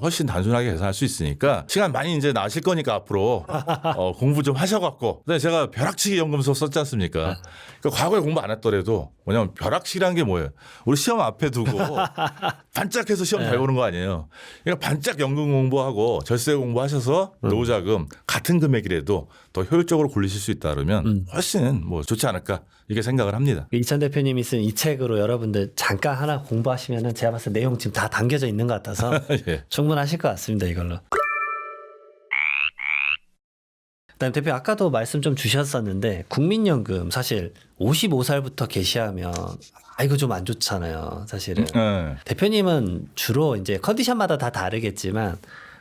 훨씬 단순하게 계산할 수 있으니까 시간 많이 이제 나실 거니까 앞으로 공부 좀 하셔갖고. 근데 제가 벼락치기 연금소 썼지 않습니까? 그러니까 과거에 공부 안 했더라도 뭐냐면 벼락치기란 게 뭐예요? 우리 시험 앞에 두고 반짝해서 시험 잘 보는 거 아니에요. 그러니까 반짝 연금 공부하고 절세 공부하셔서 노후자금 같은 금액이라도 더 효율적으로 굴리실 수 있다 그러면 훨씬 뭐 좋지 않을까 이렇게 생각을 합니다. 이찬 대표님이 쓴 이 책으로 여러분들 잠깐 하나 공부하시면은 제가 봤을 때 내용 지금 다 담겨져 있는 것 같아서 예. 충분하실 것 같습니다 이걸로. 그다음 대표 아까도 말씀 좀 주셨었는데 국민연금 사실 55살부터 개시하면 이거 좀 안 좋잖아요 사실은. 네. 대표님은 주로 이제 컨디션마다 다 다르겠지만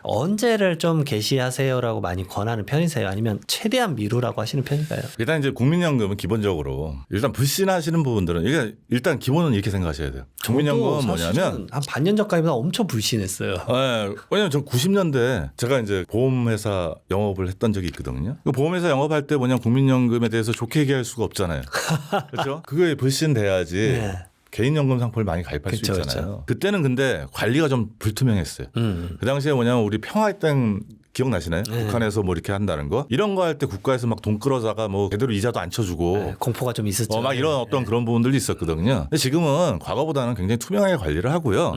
언제를 좀 개시하세요라고 많이 권하는 편이세요? 아니면 최대한 미루라고 하시는 편인가요? 일단 이제 국민연금은 기본적으로 일단 불신하시는 부분들은 이게 일단 기본은 이렇게 생각하셔야 돼요. 국민연금은 저도 뭐냐면 사실은 한 반년 전까지보다 엄청 불신했어요. 왜냐면 전 90년대 제가 이제 보험회사 영업을 했던 적이 있거든요. 그 보험회사 영업할 때 뭐냐면 국민연금에 대해서 좋게 얘기할 수가 없잖아요. 그렇죠? 그거에 불신돼야지. 네. 개인연금 상품을 많이 가입할 그쵸, 수 있잖아요. 그때는 근데 관리가 좀 불투명했어요. 그 당시에 뭐냐면 우리 평화의 땅 기억나시나요? 네. 북한에서 뭐 이렇게 한다는 거. 이런 거 할 때 국가에서 막 돈 끌어다가 뭐 제대로 이자도 안 쳐주고 네, 공포가 좀 있었죠. 막 이런 어떤 그런 부분들도 있었거든요. 근데 지금은 과거보다는 굉장히 투명하게 관리를 하고요.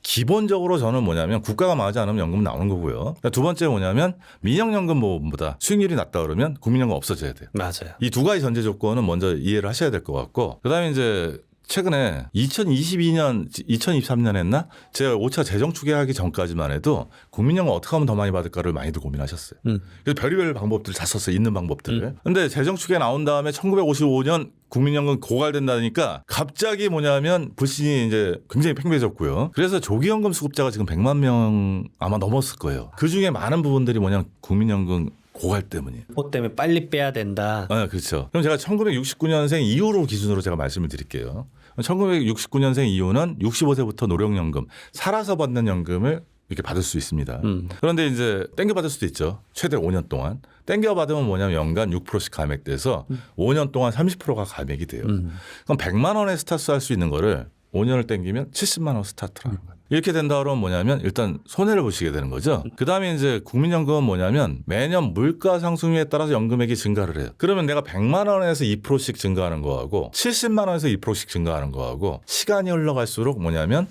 기본적으로 저는 뭐냐면 국가가 망하지 않으면 연금 나오는 거고요. 두 번째 뭐냐면 민영연금 보험보다 수익률이 낮다 그러면 국민연금 없어져야 돼요. 맞아요. 이 두 가지 전제 조건은 먼저 이해를 하셔야 될 것 같고 그다음에 이제 최근에 2022년, 2023년 했나? 제가 5차 재정 추계하기 전까지만 해도 국민연금 어떻게 하면 더 많이 받을까를 많이들 고민하셨어요. 그래서 별의별 방법들을 다 썼어요. 있는 방법들을. 근데 재정 추계 나온 다음에 1955년 국민연금 고갈된다니까 갑자기 뭐냐면 불신이 이제 굉장히 팽배해졌고요. 그래서 조기연금 수급자가 지금 100만 명 아마 넘었을 거예요. 그 중에 많은 부분들이 뭐냐면 국민연금 고갈 때문이에요. 그것 때문에 빨리 빼야 된다. 네, 그렇죠. 그럼 제가 1969년생 이후로 기준으로 제가 말씀을 드릴게요. 1969년생 이후는 65세부터 노령연금, 살아서 받는 연금을 이렇게 받을 수 있습니다. 그런데 이제 땡겨받을 수도 있죠. 최대 5년 동안. 땡겨받으면 뭐냐면 연간 6%씩 감액돼서 5년 동안 30%가 감액이 돼요. 그럼 100만 원에 스타트 할 수 있는 거를 5년을 땡기면 70만 원 스타트라는 거예요. 이렇게 된다 그러면 뭐냐면 일단 손해를 보시게 되는 거죠. 그다음에 이제 국민연금은 뭐냐면 매년 물가 상승률에 따라서 연금액이 증가를 해요. 그러면 내가 100만 원에서 2%씩 증가하는 거하고 70만 원에서 2%씩 증가하는 거하고 시간이 흘러갈수록 뭐냐면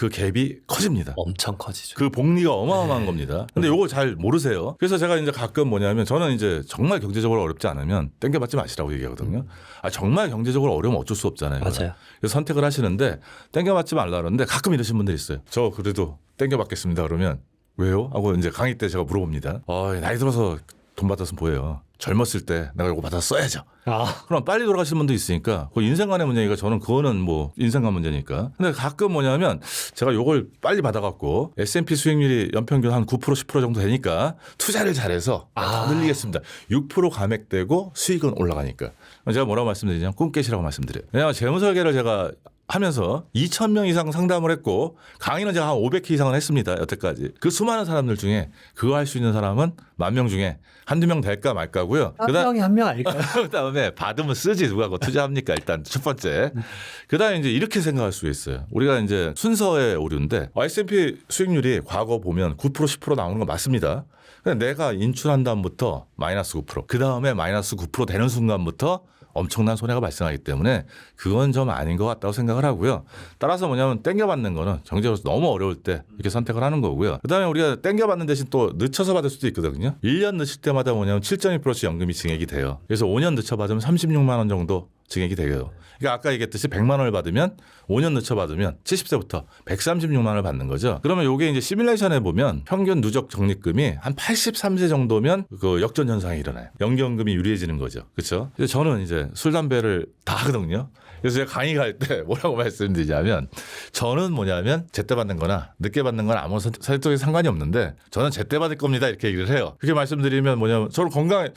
그 갭이 커집니다. 엄청 커지죠. 그 복리가 어마어마한 겁니다. 근데 요거 잘 모르세요. 그래서 제가 이제 가끔 뭐냐면 저는 이제 정말 경제적으로 어렵지 않으면 땡겨받지 마시라고 얘기하거든요. 아, 정말 경제적으로 어려우면 어쩔 수 없잖아요. 맞아요. 그래서 선택을 하시는데 땡겨받지 말라 그러는데 가끔 이러신 분들이 있어요. 저 그래도 땡겨받겠습니다. 그러면 왜요? 하고 이제 강의 때 제가 물어봅니다. 나이 들어서 돈 받았으면 뭐예요? 젊었을 때 내가 이거 받아 써야죠. 그럼 빨리 돌아가시는 분도 있으니까 그 인생관의 문제니까 저는 그거는 뭐 인생관 문제니까. 근데 가끔 뭐냐면 제가 요걸 빨리 받아갖고 S&P 수익률이 연평균 한 9% 10% 정도 되니까 투자를 잘해서 더 늘리겠습니다. 6% 감액되고 수익은 올라가니까. 제가 뭐라고 말씀드리냐면 꿈 깨시라고 말씀드려요. 왜냐하면 재무설계를 제가 하면서 2,000명 이상 상담을 했고 강의는 제가 한 500회 이상을 했습니다. 여태까지. 그 수많은 사람들 중에 그거 할 수 있는 사람은 10,000명 중에 한두 명 될까 말까고요. 한 명이 한 명 아닐까요? 그다음에 받으면 쓰지 누가 그거 투자합니까? 일단 첫 번째. 그다음에 이제 이렇게 생각할 수 있어요. 우리가 이제 순서의 오류인데 S&P 수익률이 과거 보면 9% 10% 나오는 거 맞습니다. 근데 내가 인출한 다음부터 마이너스 9%, 그다음에 마이너스 9% 되는 순간부터 엄청난 손해가 발생하기 때문에 그건 좀 아닌 것 같다고 생각을 하고요. 따라서 뭐냐면 땡겨받는 거는 경제적으로 너무 어려울 때 이렇게 선택을 하는 거고요. 그다음에 우리가 땡겨받는 대신 또 늦춰서 받을 수도 있거든요. 1년 늦을 때마다 뭐냐면 7.2%씩 연금이 증액이 돼요. 그래서 5년 늦춰 받으면 36만 원 정도 증액이 되고요. 그러니까 아까 얘기했듯이 100만 원을 받으면 5년 늦춰 받으면 70세부터 136만 원을 받는 거죠. 그러면 이게 이제 시뮬레이션에 보면 평균 누적 적립금이 한 83세 정도면 그 역전 현상이 일어나요. 연기연금이 유리해지는 거죠. 그렇죠? 그래서 저는 이제 술 담배를 다 하거든요. 그래서 제가 강의 갈 때 뭐라고 말씀드리냐면 저는 뭐냐면 제때 받는 거나 늦게 받는 건 아무 선택에 상관이 없는데 저는 제때 받을 겁니다. 이렇게 얘기를 해요. 그렇게 말씀드리면 뭐냐면 저는 건강에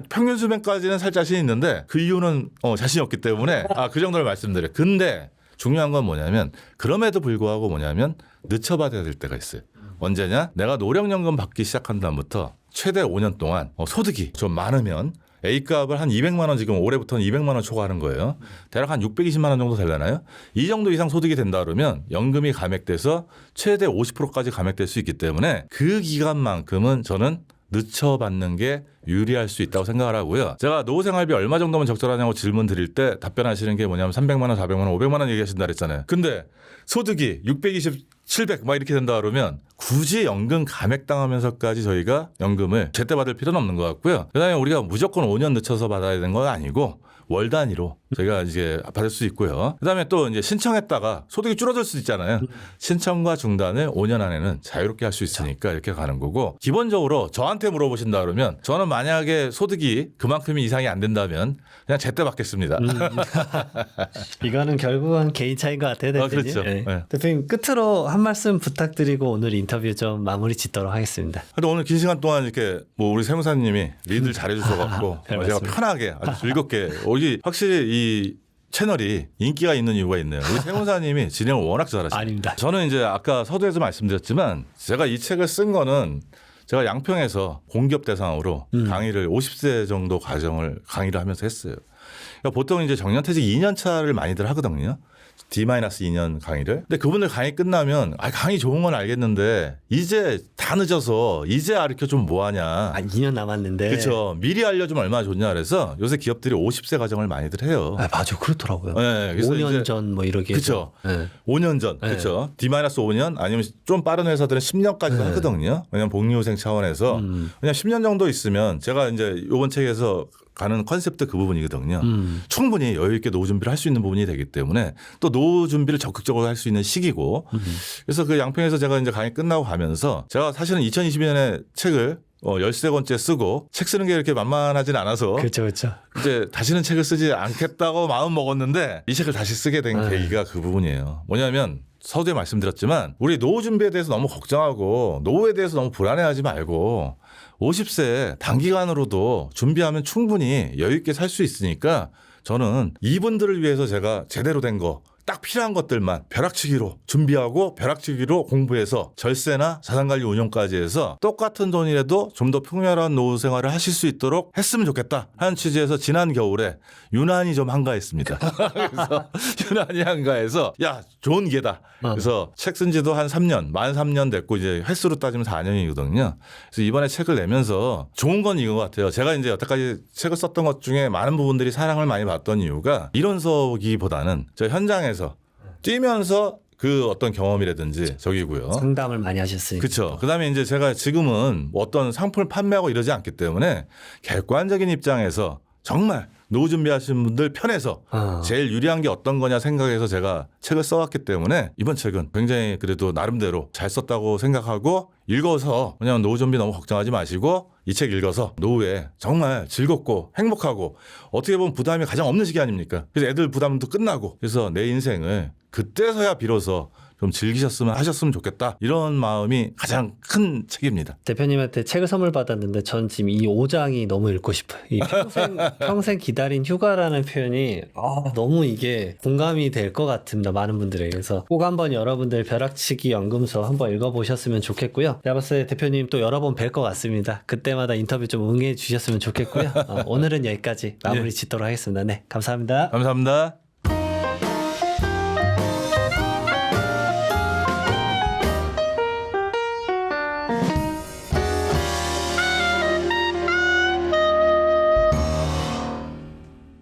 평균 수명까지는 살 자신이 있는데 그 이유는 자신이 없기 때문에 그 정도를 말씀드려요. 근데 중요한 건 뭐냐면 그럼에도 불구하고 뭐냐면 늦춰 받아야 될 때가 있어요. 언제냐? 내가 노령연금 받기 시작한 다음부터 최대 5년 동안 소득이 좀 많으면 A값을 한 200만 원 지금 올해부터는 200만 원 초과하는 거예요. 대략 한 620만 원 정도 되려나요? 이 정도 이상 소득이 된다 그러면 연금이 감액돼서 최대 50%까지 감액될 수 있기 때문에 그 기간만큼은 저는 늦춰 받는 게 유리할 수 있다고 생각을 하고요. 제가 노후생활비 얼마 정도면 적절하냐고 질문 드릴 때 답변하시는 게 뭐냐면 300만 원, 400만 원, 500만 원 얘기하신다 그랬잖아요. 근데 소득이 620, 700 막 이렇게 된다 그러면 굳이 연금 감액당하면서까지 저희가 연금을 제때 받을 필요는 없는 것 같고요. 그다음에 우리가 무조건 5년 늦춰서 받아야 되는 건 아니고 월 단위로 저희가 이제 받을 수 있고요. 그다음에 또 이제 신청했다가 소득이 줄어들 수 있잖아요. 신청과 중단을 5년 안에는 자유롭게 할 수 있으니까 이렇게 가는 거고 기본적으로 저한테 물어보신다 그러면 저는 만약에 소득이 그만큼이 이상이 안 된다면 그냥 제때 받겠습니다. 이거는 결국은 개인 차이인 것 같아요, 대표님. 그렇죠. 네. 네. 대표님 끝으로 한 말씀 부탁드리고 오늘 인터뷰 좀 마무리 짓도록 하겠습니다. 근데 오늘 긴 시간 동안 이렇게 뭐 우리 세무사님이 리드를 잘해주셔갖고 별 제가 말씀. 편하게 아주 즐겁게 여기 확실히 이 채널이 인기가 있는 이유가 있네요. 우리 세무사님이 진행을 워낙 잘하시죠. 아닙니다. 저는 이제 아까 서두에서 말씀드렸지만 제가 이 책을 쓴 거는 제가 양평에서 공기업 대상으로 강의를 50세 정도 과정을 강의를 하면서 했어요. 그러니까 보통 이제 정년퇴직 2년 차를 많이들 하거든요. D-2년 강의를. 근데 그분들 강의 끝나면 강의 좋은 건 알겠는데 이제 다 늦어서 이제 가르쳐 좀 뭐하냐. 2년 남았는데. 그렇죠. 미리 알려주면 얼마나 좋냐 그래서 요새 기업들이 50세 과정을 많이들 해요. 맞아, 그렇더라고요. 네, 그래서 5년 이제 전 뭐 이렇게. 그렇죠. 네. 5년 전. 네. 그렇죠. D-5년 아니면 좀 빠른 회사들은 10년까지도 네. 하거든요. 왜냐하면 복리후생 차원에서 그냥 10년 정도 있으면 제가 이제 이번 책에서 가는 컨셉도 그 부분이거든요. 충분히 여유 있게 노후 준비를 할 수 있는 부분이 되기 때문에 또 노후 준비를 적극적으로 할 수 있는 시기고 그래서 그 양평에서 제가 이제 강의 끝나고 가면서 제가 사실은 2022년에 책을 13권째 쓰고 책 쓰는 게 이렇게 만만하진 않아서 그렇죠, 그렇죠. 이제 다시는 책을 쓰지 않겠다고 마음 먹었는데 이 책을 다시 쓰게 된 네. 계기가 그 부분이에요. 뭐냐면 서두에 말씀드렸지만 우리 노후 준비에 대해서 너무 걱정하고 노후에 대해서 너무 불안해하지 말고 50세 단기간으로도 준비하면 충분히 여유 있게 살 수 있으니까 저는 이분들을 위해서 제가 제대로 된 거 딱 필요한 것들만 벼락치기로 준비하고 벼락치기로 공부해서 절세나 자산관리 운용까지 해서 똑같은 돈이라도 좀 더 풍요로운 노후 생활을 하실 수 있도록 했으면 좋겠다 하는 취지에서 지난 겨울에 유난히 좀 한가했습니다. 그래서 유난히 한가해서 야 좋은 기회다. 그래서 책 쓴 지도 한 3년, 만 3년 됐고 이제 횟수로 따지면 4년이거든요. 그래서 이번에 책을 내면서 좋은 건 이거 같아요. 제가 이제 여태까지 책을 썼던 것 중에 많은 부분들이 사랑을 많이 받던 이유가 이론서기보다는 저 현장에서 뛰면서 그 어떤 경험이라든지 저기고요. 상담을 많이 하셨으니까. 그렇죠. 그다음에 이제 제가 지금은 뭐 어떤 상품을 판매하고 이러지 않기 때문에 객관적인 입장에서 정말 노후 준비하시는 분들 편에서 제일 유리한 게 어떤 거냐 생각해서 제가 책을 써왔기 때문에 이번 책은 굉장히 그래도 나름대로 잘 썼다고 생각하고 읽어서 그냥 노후 준비 너무 걱정하지 마시고 이 책 읽어서 노후에 정말 즐겁고 행복하고 어떻게 보면 부담이 가장 없는 시기 아닙니까? 그래서 애들 부담도 끝나고 그래서 내 인생을 그때서야 비로소 좀 즐기셨으면 하셨으면 좋겠다. 이런 마음이 가장 큰 책입니다. 대표님한테 책을 선물 받았는데 전 지금 이 5장이 너무 읽고 싶어요. 이 평생 기다린 휴가라는 표현이 너무 이게 공감이 될 것 같습니다. 많은 분들에게. 그래서 꼭 한번 여러분들 벼락치기 연금서 한번 읽어보셨으면 좋겠고요. 제가 봤을 때 대표님 또 여러 번 뵐 것 같습니다. 그때마다 인터뷰 좀 응해 주셨으면 좋겠고요. 오늘은 여기까지 마무리 짓도록 하겠습니다. 네, 감사합니다. 감사합니다.